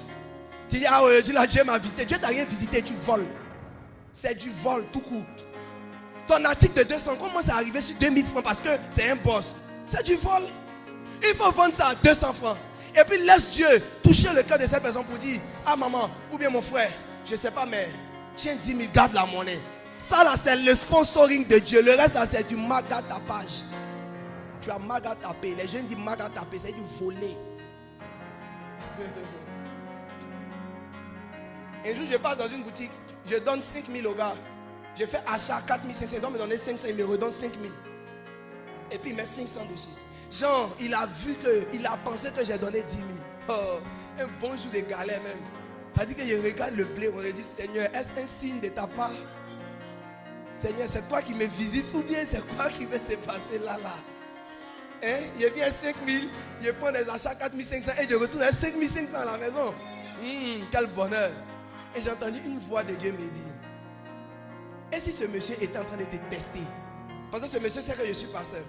Tu dis, ah ouais, Dieu m'a visité. Dieu t'a rien visité, tu voles. C'est du vol tout court. Ton article de 200, comment c'est arrivé sur 2000 francs parce que c'est un boss? C'est du vol. Il faut vendre ça à 200 francs. Et puis laisse Dieu toucher le cœur de cette personne pour dire, ah maman, ou bien mon frère, je ne sais pas, mais tiens 10 000, garde la monnaie. Ça là, c'est le sponsoring de Dieu. Le reste là, c'est du maga tapage. Tu as maga tapé. Les jeunes disent maga tapé, c'est du voler. Un jour, je passe dans une boutique, je donne 5 000 au gars. Je fais achat 4 500, il doit me donner 500, il me redonne 5 000. Et puis il met 500 dessus. Genre, il a vu que, il a pensé que j'ai donné 10 000. Oh, un bon jour de galère même. Ça dit que je regarde le blé, on a dit, Seigneur, est-ce un signe de ta part? Seigneur, c'est toi qui me visites ou bien c'est quoi qui va se passer là? Hein? Il vient 5 000, je prends des achats 4 500 et je retourne à 5 500 à la maison. Quel bonheur. Et j'ai entendu une voix de Dieu me dire, et si ce monsieur était en train de te tester? Parce que ce monsieur sait que je suis pasteur.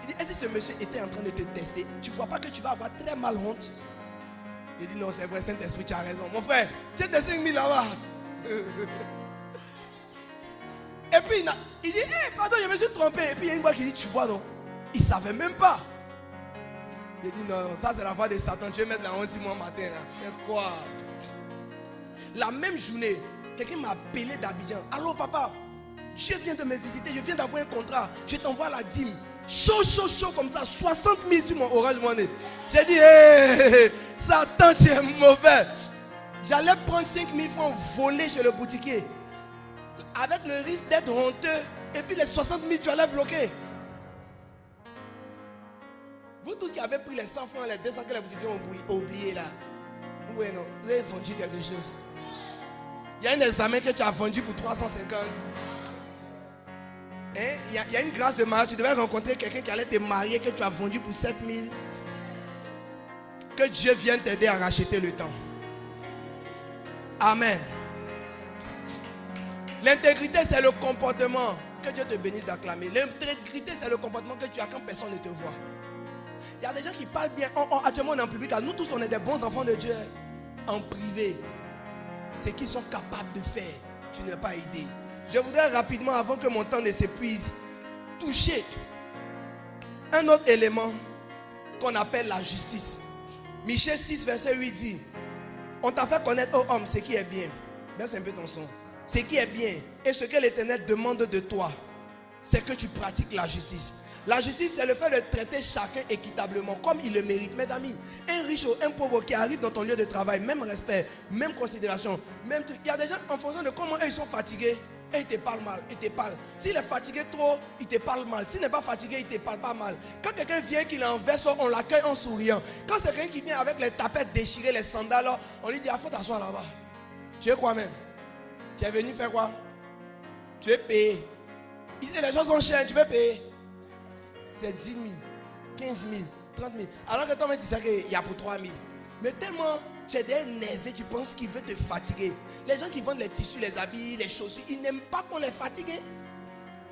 Il dit, et si ce monsieur était en train de te tester? Tu ne vois pas que tu vas avoir très mal honte? Il dit, non, c'est vrai, Saint-Esprit, tu as raison. Mon frère, tu as tes 5 000 là-bas. Et puis il dit, hey, pardon, je me suis trompé. Et puis il y a une voix qui dit, tu vois non? Il ne savait même pas. Il dit, non, ça c'est la voix de Satan. Tu veux mettre la honte sur moi matin là. C'est quoi? La même journée, quelqu'un m'a appelé d'Abidjan. Allô papa, je viens de me visiter, je viens d'avoir un contrat. Je t'envoie la dîme. Chaud, chaud, chaud comme ça. 60 000 sur mon Orange Money. J'ai dit, hé, Satan, tu es mauvais. J'allais prendre 5 000 francs volés chez le boutiquier. Avec le risque d'être honteux. Et puis les 60 000, tu allais bloquer. Vous tous qui avez pris les 100 francs, les 200 que les boutiquiers ont oublié là. Oui, non, vous avez vendu quelque chose. Il y a un examen que tu as vendu pour 350. Hein? Il y a une grâce de mariage. Tu devais rencontrer quelqu'un qui allait te marier, que tu as vendu pour 7 000. Que Dieu vienne t'aider à racheter le temps. Amen. L'intégrité, c'est le comportement. Que Dieu te bénisse d'acclamer. L'intégrité, c'est le comportement que tu as quand personne ne te voit. Il y a des gens qui parlent bien. Actuellement, on est en public. Nous tous, on est des bons enfants de Dieu. En privé, ce qu'ils sont capables de faire, tu n'es pas aidé. Je voudrais rapidement, avant que mon temps ne s'épuise, toucher un autre élément qu'on appelle la justice. Michée 6, verset 8 dit: on t'a fait connaître, ô homme, ce qui est bien. Baisse un peu ton son. Ce qui est bien et ce que l'Éternel demande de toi, c'est que tu pratiques la justice. La justice, c'est le fait de traiter chacun équitablement, comme il le mérite. Mes amis, un riche ou un pauvre qui arrive dans ton lieu de travail, même respect, même considération, même truc. Il y a des gens, en fonction de comment eux, ils sont fatigués, et il te parle mal, il te parle. S'il est fatigué trop, il te parle mal. S'il n'est pas fatigué, il te parle pas mal. Quand quelqu'un vient qu'il est en veste, on l'accueille en souriant. Quand c'est quelqu'un qui vient avec les tapettes déchirées, les sandales, on lui dit: il faut t'asseoir là-bas. Tu es quoi même? Tu es venu faire quoi? Tu es payé. Ici, les gens sont chers, tu peux payer. C'est 10 000, 15 000, 30 000. Alors que toi-même, tu sais qu'il y a pour 3 000. Mais tellement tu es énervé, tu penses qu'il veut te fatiguer. Les gens qui vendent les tissus, les habits, les chaussures, ils n'aiment pas qu'on les fatigue.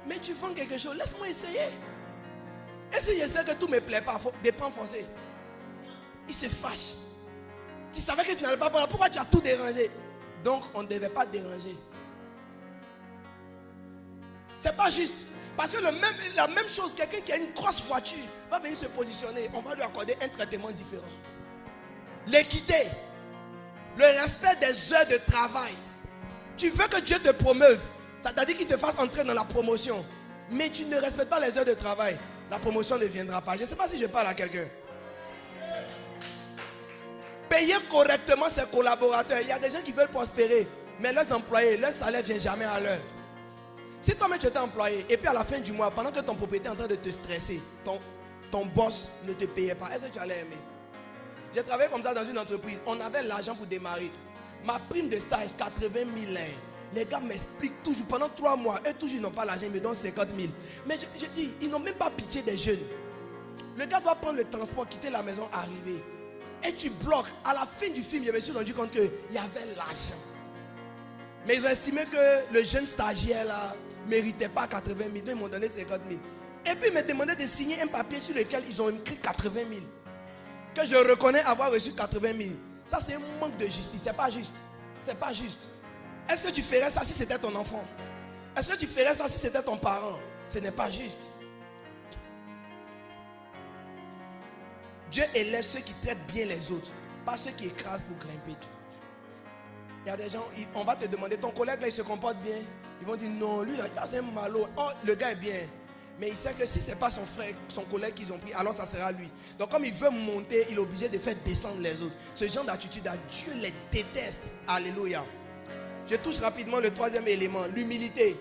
Mais tu vends quelque chose, laisse-moi essayer. Et si je sais que tout ne me plaît pas, il faut dépendre forcé. Il se fâche. Tu savais que tu n'allais pas prendre, pourquoi tu as tout dérangé? Donc on ne devait pas déranger. C'est pas juste. Parce que la même chose, quelqu'un qui a une grosse voiture va venir se positionner, on va lui accorder un traitement différent. L'équité, le respect des heures de travail. Tu veux que Dieu te promeuve, ça t'a dit qu'il te fasse entrer dans la promotion, mais tu ne respectes pas les heures de travail, la promotion ne viendra pas. Je ne sais pas si je parle à quelqu'un. Payer correctement ses collaborateurs. Il y a des gens qui veulent prospérer, mais leurs employés, leur salaire ne vient jamais à l'heure. Si toi-même tu étais employé et puis à la fin du mois, pendant que ton propriétaire est en train de te stresser, ton boss ne te payait pas, est-ce que tu allais aimer? J'ai travaillé comme ça dans une entreprise. On avait l'argent pour démarrer. Ma prime de stage, 80 000. Les gars m'expliquent toujours pendant 3 mois. Eux toujours ils n'ont pas l'argent, ils me donnent 50 000. Mais je dis, ils n'ont même pas pitié des jeunes. Le gars doit prendre le transport, quitter la maison, arriver. Et tu bloques. À la fin du film, je me suis rendu compte qu'il y avait l'argent. Mais ils ont estimé que le jeune stagiaire là ne méritait pas 80 000. Donc ils m'ont donné 50 000. Et puis ils me demandaient de signer un papier sur lequel ils ont écrit 80 000. Que je reconnais avoir reçu 80 000. Ça c'est un manque de justice. C'est pas juste. C'est pas juste. Est-ce que tu ferais ça si c'était ton enfant? Est-ce que tu ferais ça si c'était ton parent? Ce n'est pas juste. Dieu élève ceux qui traitent bien les autres, pas ceux qui écrasent pour grimper. Il y a des gens, on va te demander, ton collègue là il se comporte bien. Ils vont dire non, lui là c'est un malot. Oh, le gars est bien. Mais il sait que si ce n'est pas son frère, son collègue qu'ils ont pris, alors ça sera lui. Donc comme il veut monter, il est obligé de faire descendre les autres. Ce genre d'attitude, Dieu les déteste. Alléluia. Je touche rapidement le troisième élément, l'humilité.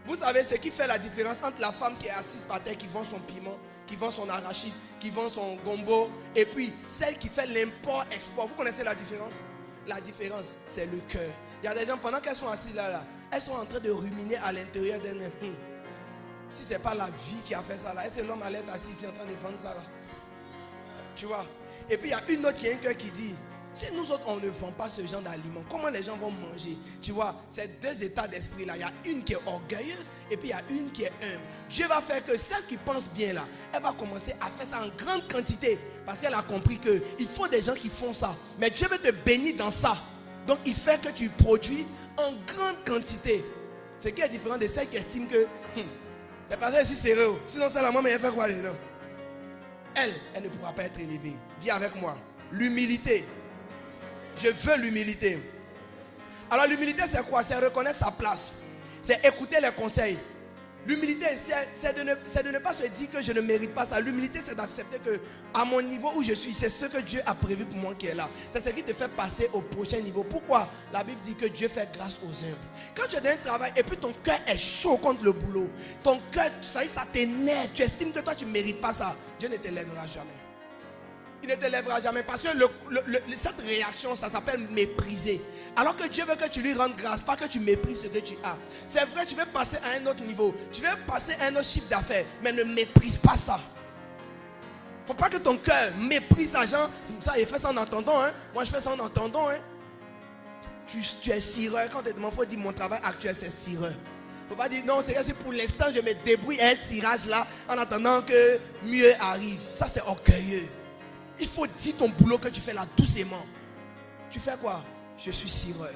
Vous savez ce qui fait la différence entre la femme qui est assise par terre, qui vend son piment, qui vend son arachide, qui vend son gombo, et puis celle qui fait l'import-export. Vous connaissez la différence? La différence, c'est le cœur. Il y a des gens, pendant qu'elles sont assises là, elles sont en train de ruminer à l'intérieur d'elles-mêmes. Si ce n'est pas la vie qui a fait ça là, est-ce que l'homme allait être assis ici en train de vendre ça là? Tu vois? Et puis il y a une autre qui a un cœur qui dit, si nous autres on ne vend pas ce genre d'aliments, comment les gens vont manger? Tu vois, c'est deux états d'esprit là. Il y a une qui est orgueilleuse et puis il y a une qui est humble. Dieu va faire que celle qui pense bien là, elle va commencer à faire ça en grande quantité. Parce qu'elle a compris qu'il faut des gens qui font ça. Mais Dieu veut te bénir dans ça. Donc il fait que tu produis en grande quantité. Ce qui est différent de celle qui estime que c'est parce que je suis sérieux. Sinon c'est la maman, mais elle fait quoi dedans? Elle ne pourra pas être élevée. Dis avec moi, l'humilité. Je veux l'humilité. Alors l'humilité c'est quoi? C'est reconnaître sa place. C'est écouter les conseils. L'humilité c'est de ne pas se dire que je ne mérite pas ça. L'humilité c'est d'accepter que à mon niveau où je suis, c'est ce que Dieu a prévu pour moi qui est là. C'est ce qui te fait passer au prochain niveau. Pourquoi? La Bible dit que Dieu fait grâce aux humbles. Quand tu es dans un travail et puis ton cœur est chaud contre le boulot, ton cœur, ça t'énerve, tu estimes que toi tu ne mérites pas ça, Dieu ne te lèvera jamais. Il ne te lèvera jamais parce que cette réaction, ça s'appelle mépriser. Alors que Dieu veut que tu lui rendes grâce, pas que tu méprises ce que tu as. C'est vrai, tu veux passer à un autre niveau, tu veux passer à un autre chiffre d'affaires, mais ne méprise pas ça. Il ne faut pas que ton cœur méprise ça, genre, ça il fait ça en entendant, hein? Moi je fais ça en entendant. Hein? tu es cireur. Quand on te demande, il faut dire mon travail actuel, c'est cireur. Il ne faut pas dire non, c'est pour l'instant, je me débrouille un cirage là en attendant que mieux arrive. Ça, c'est orgueilleux. Il faut dire ton boulot que tu fais là doucement. Tu fais quoi? Je suis cireur.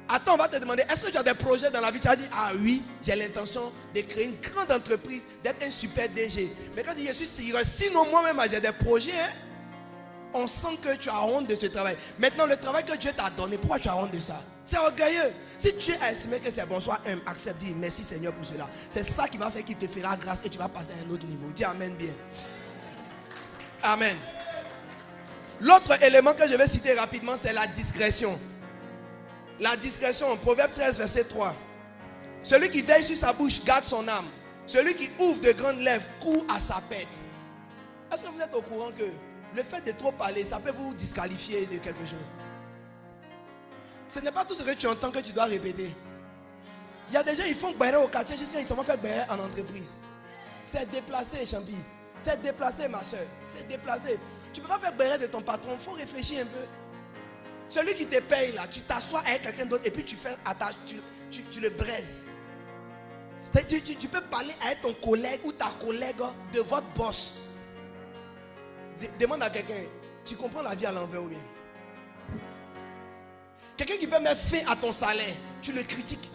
Attends, on va te demander, est-ce que tu as des projets dans la vie? Tu as dit, ah oui, j'ai l'intention de créer une grande entreprise, d'être un super DG. Mais quand tu dis, je suis cireur, sinon moi-même j'ai des projets, hein, on sent que tu as honte de ce travail. Maintenant, le travail que Dieu t'a donné, pourquoi tu as honte de ça? C'est orgueilleux. Si Dieu a estimé que c'est bon, sois humble, accepte, dis merci Seigneur pour cela. C'est ça qui va faire qu'il te fera grâce et tu vas passer à un autre niveau. Dis amen bien. Amen. L'autre élément que je vais citer rapidement, c'est la discrétion. La discrétion, Proverbe 13, verset 3. Celui qui veille sur sa bouche garde son âme. Celui qui ouvre de grandes lèvres court à sa pète. Est-ce que vous êtes au courant que le fait de trop parler, ça peut vous disqualifier de quelque chose? Ce n'est pas tout ce que tu entends que tu dois répéter. Il y a des gens, ils font béret au quartier jusqu'à ils s'en vont faire béret en entreprise. C'est déplacé, Champi. C'est déplacé, ma soeur. C'est déplacé. Tu ne peux pas faire béret de ton patron. Il faut réfléchir un peu. Celui qui te paye là, tu t'assois avec quelqu'un d'autre et puis tu fais tu le braises. Tu peux parler avec ton collègue ou ta collègue de votre boss. Demande à quelqu'un, tu comprends la vie à l'envers ou bien? Quelqu'un qui peut mettre fin à ton salaire, tu le critiques.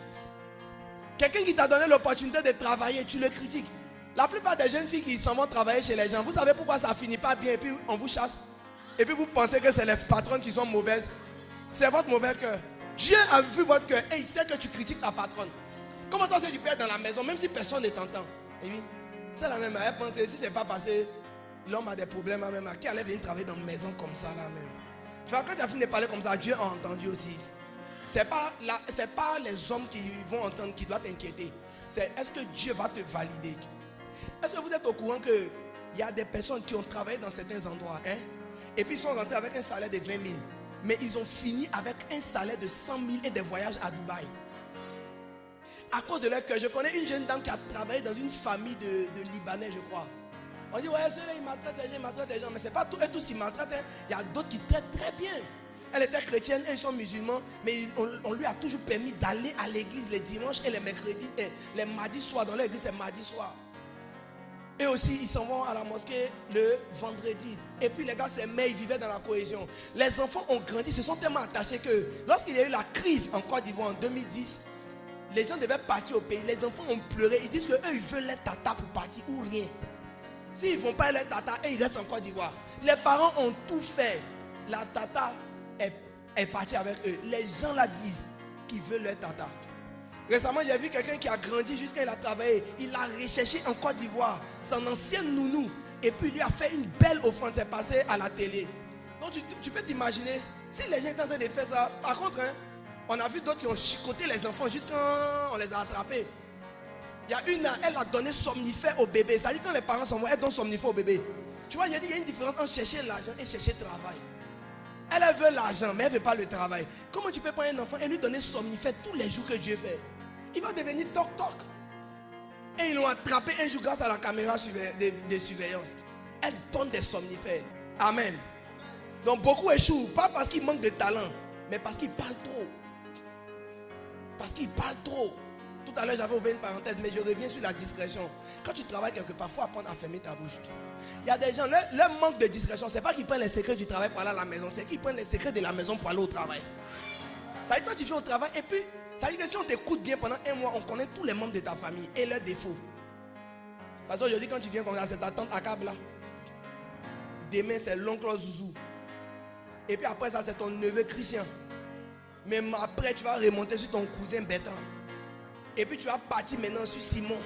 Quelqu'un qui t'a donné l'opportunité de travailler, tu le critiques. La plupart des jeunes filles qui s'en vont travailler chez les gens, vous savez pourquoi ça finit pas bien et puis on vous chasse? Et puis vous pensez que c'est les patronnes qui sont mauvaises. C'est votre mauvais cœur. Dieu a vu votre cœur et il sait que tu critiques ta patronne. Comment toi tu peux être dans la maison même si personne ne t'entend? Et oui, c'est la même. Elle pense que si c'est pas passé, l'homme a des problèmes même. À qui allait venir travailler dans une maison comme ça là même? Tu vois, quand tu as fini de parler comme ça, Dieu a entendu aussi. C'est pas les hommes qui vont entendre qui doivent t'inquiéter. C'est est-ce que Dieu va te valider? Est-ce que vous êtes au courant qu'il y a des personnes qui ont travaillé dans certains endroits, hein? Et puis ils sont rentrés avec un salaire de 20 000. Mais ils ont fini avec un salaire de 100 000 et des voyages à Dubaï. À cause de leur cœur. Je connais une jeune dame qui a travaillé dans une famille de Libanais, je crois. On dit, ouais, ceux-là, ils maltraitent les gens, mais ce n'est pas tout ce qu'ils maltraitent. Hein. Il y a d'autres qui traitent très bien. Elle était chrétienne, eux, ils sont musulmans, mais on lui a toujours permis d'aller à l'église les dimanches et les mercredis, et les mardis soirs. Dans l'église, c'est mardi soir. Et aussi, ils s'en vont à la mosquée le vendredi. Et puis les gars s'aimaient, ils vivaient dans la cohésion. Les enfants ont grandi, se sont tellement attachés que lorsqu'il y a eu la crise en Côte d'Ivoire en 2010, les gens devaient partir au pays. Les enfants ont pleuré. Ils disent qu'eux, ils veulent les tata pour partir ou rien. S'ils ne vont pas les tata, et ils restent en Côte d'Ivoire. Les parents ont tout fait. La tata est partie avec eux. Les gens la disent qu'ils veulent leur tata. Récemment, j'ai vu quelqu'un qui a grandi jusqu'à il a travaillé. Il a recherché en Côte d'Ivoire son ancienne nounou. Et puis il lui a fait une belle offrande. C'est passé à la télé. Donc tu peux t'imaginer, si les gens étaient en train de faire ça. Par contre, hein, on a vu d'autres qui ont chicoté les enfants jusqu'à on les a attrapés. Il y a une, elle a donné somnifère au bébé. Ça dit quand les parents s'en vont, elle donne somnifère au bébé. Tu vois, il y a une différence entre chercher l'argent et chercher le travail. Elle veut l'argent, mais elle ne veut pas le travail. Comment tu peux prendre un enfant et lui donner somnifère tous les jours que Dieu fait? Il va devenir toc-toc. Et ils l'ont attrapé un jour grâce à la caméra de surveillance. Elle donne des somnifères. Amen. Donc beaucoup échouent, pas parce qu'ils manquent de talent, mais parce qu'ils parlent trop. Parce qu'ils parlent trop. Tout à l'heure, j'avais ouvert une parenthèse, mais je reviens sur la discrétion. Quand tu travailles quelque part, il faut apprendre à fermer ta bouche. Il y a des gens, leur manque de discrétion, ce n'est pas qu'ils prennent les secrets du travail pour aller à la maison, c'est qu'ils prennent les secrets de la maison pour aller au travail. Ça veut dire que toi, tu viens au travail et puis, ça veut dire que si on t'écoute bien pendant un mois, on connaît tous les membres de ta famille et leurs défauts. Parce qu'aujourd'hui, quand tu viens comme ça, c'est ta tante Akab là. Demain, c'est l'oncle Zouzou. Et puis après ça, c'est ton neveu Christian. Même après, tu vas remonter sur ton cousin Bertrand. Et puis tu vas partir maintenant sur Simon.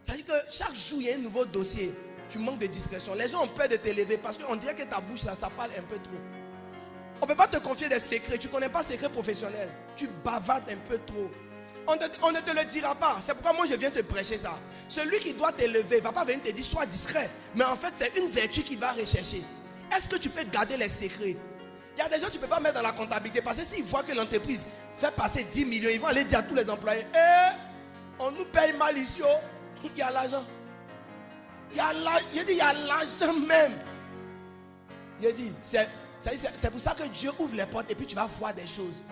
Ça veut dire que chaque jour, il y a un nouveau dossier. Tu manques de discrétion. Les gens ont peur de t'élever parce qu'on dirait que ta bouche là, ça parle un peu trop. On ne peut pas te confier des secrets. Tu ne connais pas secret professionnel. Tu bavardes un peu trop. On ne te le dira pas. C'est pourquoi moi je viens te prêcher ça. Celui qui doit t'élever ne va pas venir te dire sois discret. Mais en fait, c'est une vertu qu'il va rechercher. Est-ce que tu peux garder les secrets? Il y a des gens que tu ne peux pas mettre dans la comptabilité. Parce que s'ils voient que l'entreprise fait passer 10 millions, ils vont aller dire à tous les employés, on nous paye mal ici. Il y a l'argent. Il y a l'argent même. Il a dit, C'est pour ça que Dieu ouvre les portes et puis tu vas voir des choses.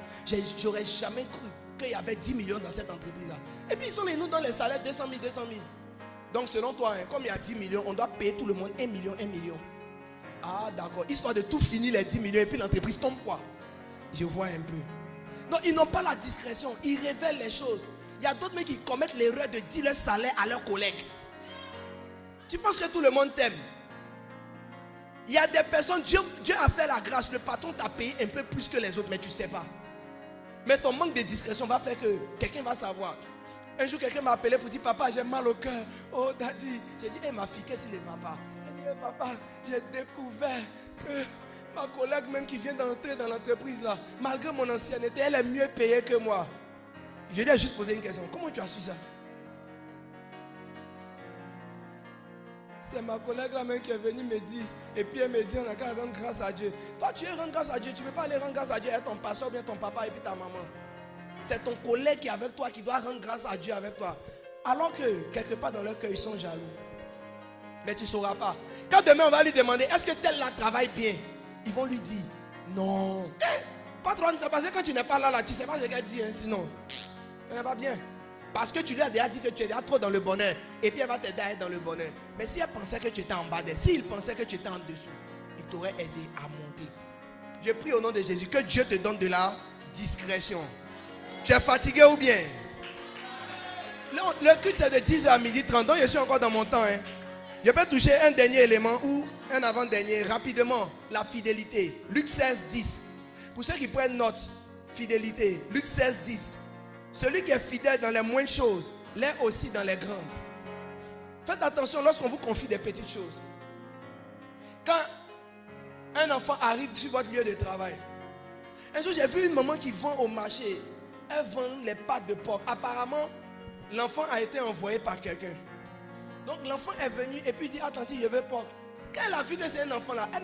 J'aurais jamais cru qu'il y avait 10 millions dans cette entreprise-là. Et puis ils nous donnent les salaires 200 000, 200 000. Donc selon toi, comme il y a 10 millions, on doit payer tout le monde 1 million, 1 million. Ah d'accord, histoire de tout finir les 10 millions et puis l'entreprise tombe quoi? Je vois un peu. Non, ils n'ont pas la discrétion, ils révèlent les choses. Il y a d'autres mecs qui commettent l'erreur de dire leur salaire à leurs collègues. Tu penses que tout le monde t'aime? Il y a des personnes, Dieu a fait la grâce, le patron t'a payé un peu plus que les autres, mais tu ne sais pas. Mais ton manque de discrétion va faire que quelqu'un va savoir. Un jour, quelqu'un m'a appelé pour dire, papa, j'ai mal au cœur. Oh, daddy. J'ai dit, hey, ma fille, qu'est-ce qui ne va pas? Elle dit, hey, papa, j'ai découvert que ma collègue même qui vient d'entrer dans l'entreprise là, malgré mon ancienneté, elle est mieux payée que moi. Je lui ai juste posé une question. Comment tu as su ça? C'est ma collègue là même qui est venue me dire. Et puis elle me dit, on a qu'à rendre grâce à Dieu. Toi, tu es rendre grâce à Dieu. Tu ne peux pas aller rendre grâce à Dieu avec ton pasteur, ou bien ton papa et puis ta maman. C'est ton collègue qui est avec toi qui doit rendre grâce à Dieu avec toi. Alors que quelque part dans leur cœur, ils sont jaloux. Mais tu ne sauras pas. Quand demain on va lui demander, est-ce que tel là travaille bien? Ils vont lui dire, non. Patron, c'est parce que quand tu n'es pas là, tu ne sais pas ce qu'elle dit. Sinon, elle n'est pas bien. Parce que tu lui as déjà dit que tu es déjà trop dans le bonheur. Et puis elle va t'aider à être dans le bonheur. Mais si elle pensait que tu étais en bas d'elle, s'il pensait que tu étais en dessous, il t'aurait aidé à monter. Je prie au nom de Jésus que Dieu te donne de la discrétion. Tu es fatigué ou bien? Le culte c'est de 10h à 12h30. Donc je suis encore dans mon temps. Je peux toucher un dernier élément ou un avant-dernier rapidement. La fidélité. Luc 16, 10. Pour ceux qui prennent note, fidélité. Luc 16, 10. Celui qui est fidèle dans les moindres choses l'est aussi dans les grandes. Faites attention lorsqu'on vous confie des petites choses. Quand un enfant arrive sur votre lieu de travail, un jour j'ai vu une maman qui vend au marché. Elle vend les pâtes de porc. Apparemment, l'enfant a été envoyé par quelqu'un. Donc l'enfant est venu et puis dit, attends, je veux porc. Quand elle a vu que c'est un enfant là, elle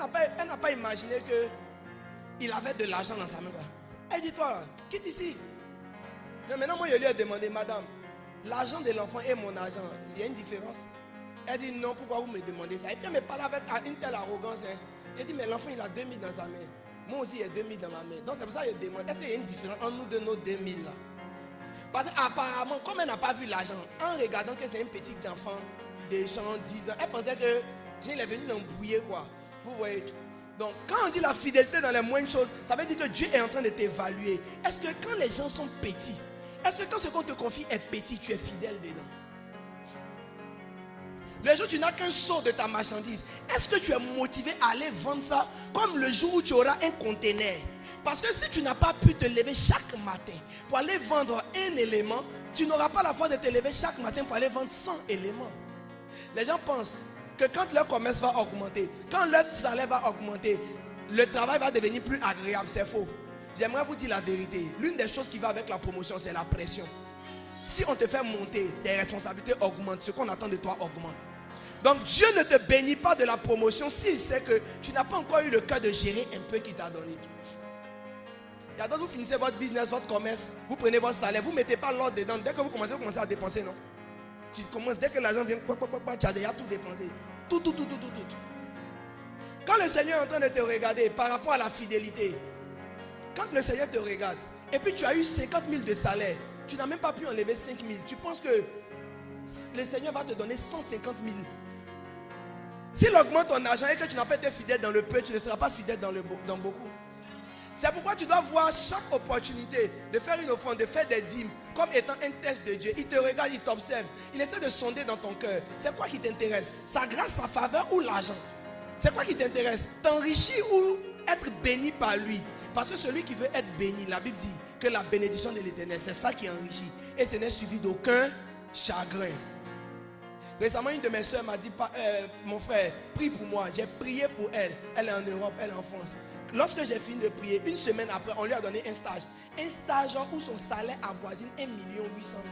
n'a pas imaginé qu'il avait de l'argent dans sa main. Elle dit, toi, quitte ici. Mais maintenant, moi, je lui ai demandé, madame, l'argent de l'enfant et mon argent, il y a une différence? Elle dit, non, pourquoi vous me demandez ça? Et puis elle me parle avec une telle arrogance. Elle dit, mais l'enfant, il a 2000 dans sa main. Moi aussi, il y a 2000 dans ma main. Donc c'est pour ça que je demande, est-ce qu'il y a une différence entre nous de nos 2000 là? Parce qu'apparemment, comme elle n'a pas vu l'argent, en regardant que c'est un petit enfant de 10 ans, elle pensait que il est venu l'embrouiller quoi. Vous voyez? Donc quand on dit la fidélité dans les moindres choses, ça veut dire que Dieu est en train de t'évaluer. Est-ce que quand les gens sont petits, est-ce que quand ce qu'on te confie est petit, tu es fidèle dedans? Le jour où tu n'as qu'un seau de ta marchandise, est-ce que tu es motivé à aller vendre ça comme le jour où tu auras un conteneur? Parce que si tu n'as pas pu te lever chaque matin pour aller vendre un élément, tu n'auras pas la foi de te lever chaque matin pour aller vendre 100 éléments. Les gens pensent que quand leur commerce va augmenter, quand leur salaire va augmenter, le travail va devenir plus agréable. C'est faux. J'aimerais vous dire la vérité. L'une des choses qui va avec la promotion, c'est la pression. Si on te fait monter, tes responsabilités augmentent. Ce qu'on attend de toi augmente. Donc Dieu ne te bénit pas de la promotion s'il sait que tu n'as pas encore eu le cas de gérer un peu qu'il t'a donné. Il y a d'autres, vous finissez votre business, votre commerce, vous prenez votre salaire, vous ne mettez pas l'ordre dedans. Dès que vous commencez à dépenser, non? Tu commences, dès que l'argent vient, tu as déjà tout dépensé. Tout. Quand le Seigneur est en train de te regarder par rapport à la fidélité, quand le Seigneur te regarde, et puis tu as eu 50 000 de salaire, tu n'as même pas pu enlever 5 000. Tu penses que le Seigneur va te donner 150 000. S'il augmente ton argent et que tu n'as pas été fidèle dans le peu, tu ne seras pas fidèle dans beaucoup. C'est pourquoi tu dois voir chaque opportunité de faire une offrande, de faire des dîmes, comme étant un test de Dieu. Il te regarde, il t'observe. Il essaie de sonder dans ton cœur. C'est quoi qui t'intéresse? Sa grâce, sa faveur ou l'argent? C'est quoi qui t'intéresse? T'enrichir ou être béni par lui? Parce que celui qui veut être béni, la Bible dit que la bénédiction de l'Éternel, c'est ça qui enrichit. Et ce n'est suivi d'aucun chagrin. Récemment, une de mes soeurs m'a dit, mon frère, prie pour moi. J'ai prié pour elle. Elle est en Europe, elle est en France. Lorsque j'ai fini de prier, une semaine après, on lui a donné un stage. Un stage où son salaire avoisine 1 800 000.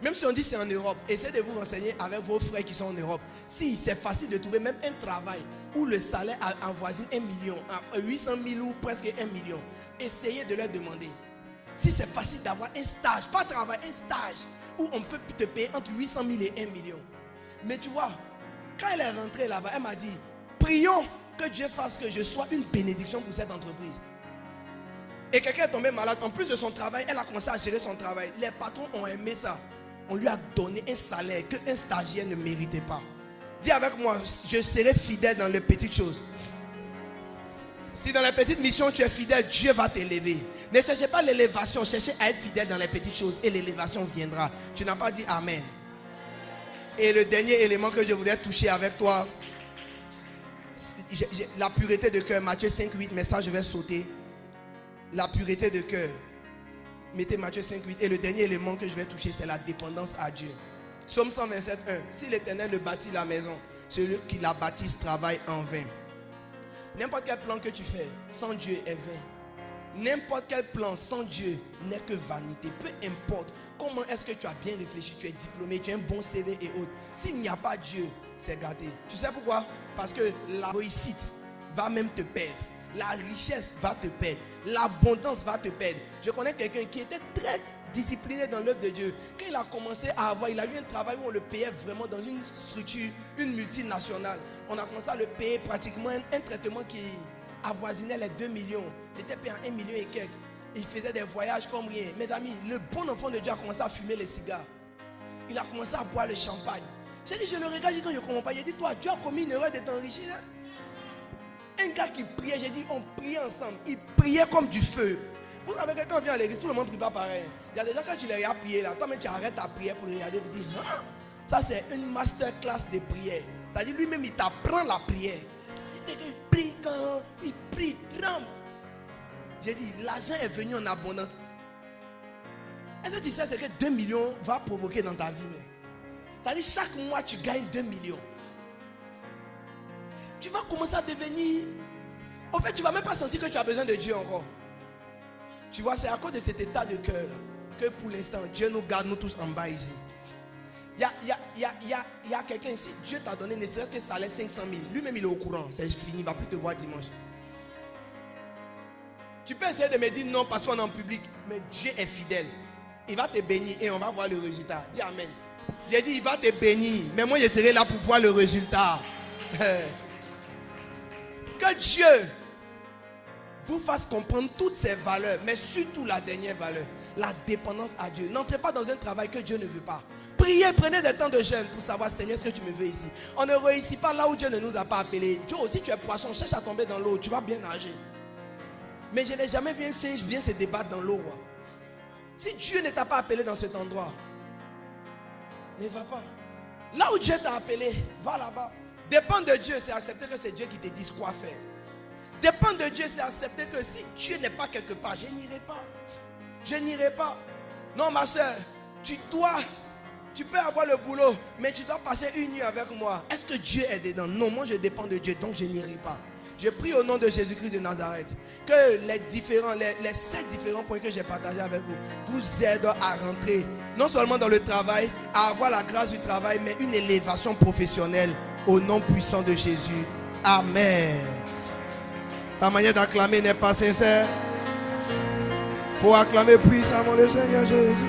Même si on dit c'est en Europe, essayez de vous renseigner avec vos frères qui sont en Europe. Si c'est facile de trouver même un travail où le salaire avoisine 1 million, 800 000 ou presque 1 million, essayez de leur demander. Si c'est facile d'avoir un stage, pas travail, un stage où on peut te payer entre 800 000 et 1 million. Mais tu vois, quand elle est rentrée là-bas, elle m'a dit, prions que Dieu fasse que je sois une bénédiction pour cette entreprise. Et quelqu'un est tombé malade. En plus de son travail, elle a commencé à gérer son travail. Les patrons ont aimé ça. On lui a donné un salaire qu'un stagiaire ne méritait pas. Dis avec moi, je serai fidèle dans les petites choses. Si dans les petites missions tu es fidèle, Dieu va t'élever. Ne cherchez pas l'élévation, cherchez à être fidèle dans les petites choses et l'élévation viendra. Tu n'as pas dit Amen. Et le dernier élément que je voudrais toucher avec toi, la pureté de cœur. Matthieu 5:8, mais ça je vais sauter. La pureté de cœur. Mettez Matthieu 5:8. Et le dernier élément que je vais toucher, c'est la dépendance à Dieu. Psaume 127:1. Si l'Éternel ne bâtit la maison, celui qui la bâtisse travaille en vain. N'importe quel plan que tu fais sans Dieu est vain. N'importe quel plan sans Dieu n'est que vanité. Peu importe comment est-ce que tu as bien réfléchi, tu es diplômé, tu as un bon CV et autres. S'il n'y a pas Dieu, c'est gâté. Tu sais pourquoi? Parce que la réussite va même te perdre. La richesse va te perdre. L'abondance va te perdre. Je connais quelqu'un qui était très discipliné dans l'œuvre de Dieu. Quand il a commencé à avoir, il a eu un travail où on le payait vraiment dans une structure, une multinationale. On a commencé à le payer pratiquement un traitement qui avoisinait les 2 millions. Il était payé à 1 million et quelques. Il faisait des voyages comme rien. Mes amis, le bon enfant de Dieu a commencé à fumer les cigares. Il a commencé à boire le champagne. J'ai dit, je le regarde, quand je ne comprends pas. J'ai dit, toi, tu as commis une erreur de t'enrichir. Un gars qui priait, j'ai dit, on priait ensemble. Il priait comme du feu. Vous savez que quand on vient à l'église, tout le monde ne prie pas pareil. Il y a des gens, quand tu les regardes prier là, toi-même tu arrêtes ta prière pour le regarder et dire, ah, ça c'est une masterclass de prière. C'est-à-dire lui-même il t'apprend la prière. Il prie quand il prie, il tremble. J'ai dit, l'argent est venu en abondance. Est-ce que tu sais ce que 2 millions va provoquer dans ta vie? C'est-à-dire chaque mois tu gagnes 2 millions. Tu vas commencer à devenir... En fait, tu ne vas même pas sentir que tu as besoin de Dieu encore. Tu vois, c'est à cause de cet état de cœur là, que pour l'instant, Dieu nous garde nous tous en bas ici. Il y a quelqu'un ici, Dieu t'a donné ne serait-ce que salaire 500 000. Lui-même, il est au courant. C'est fini, il ne va plus te voir dimanche. Tu peux essayer de me dire non parce qu'on est en public, mais Dieu est fidèle. Il va te bénir et on va voir le résultat. Dis Amen. J'ai dit, il va te bénir, mais moi, je serai là pour voir le résultat. Que Dieu vous fasse comprendre toutes ces valeurs, mais surtout la dernière valeur, la dépendance à Dieu. N'entrez pas dans un travail que Dieu ne veut pas. Priez, prenez des temps de jeûne pour savoir, Seigneur, ce que tu me veux ici. On ne réussit pas là où Dieu ne nous a pas appelés. Joe, si tu es poisson, cherche à tomber dans l'eau, tu vas bien nager. Mais je n'ai jamais vu un singe bien se débattre dans l'eau. Si Dieu ne t'a pas appelé dans cet endroit, ne va pas. Là où Dieu t'a appelé, va là-bas. Dépendre de Dieu, c'est accepter que c'est Dieu qui te dise quoi faire. Dépendre de Dieu, c'est accepter que si Dieu n'est pas quelque part, je n'irai pas. Je n'irai pas. Non, ma soeur, tu peux avoir le boulot, mais tu dois passer une nuit avec moi. Est-ce que Dieu est dedans? Non, moi je dépends de Dieu, donc je n'irai pas. Je prie au nom de Jésus-Christ de Nazareth que les 7 différents points que j'ai partagés avec vous vous aident à rentrer, non seulement dans le travail, à avoir la grâce du travail, mais une élévation professionnelle au nom puissant de Jésus. Amen. Ta manière d'acclamer n'est pas sincère. Il faut acclamer puissamment le Seigneur Jésus.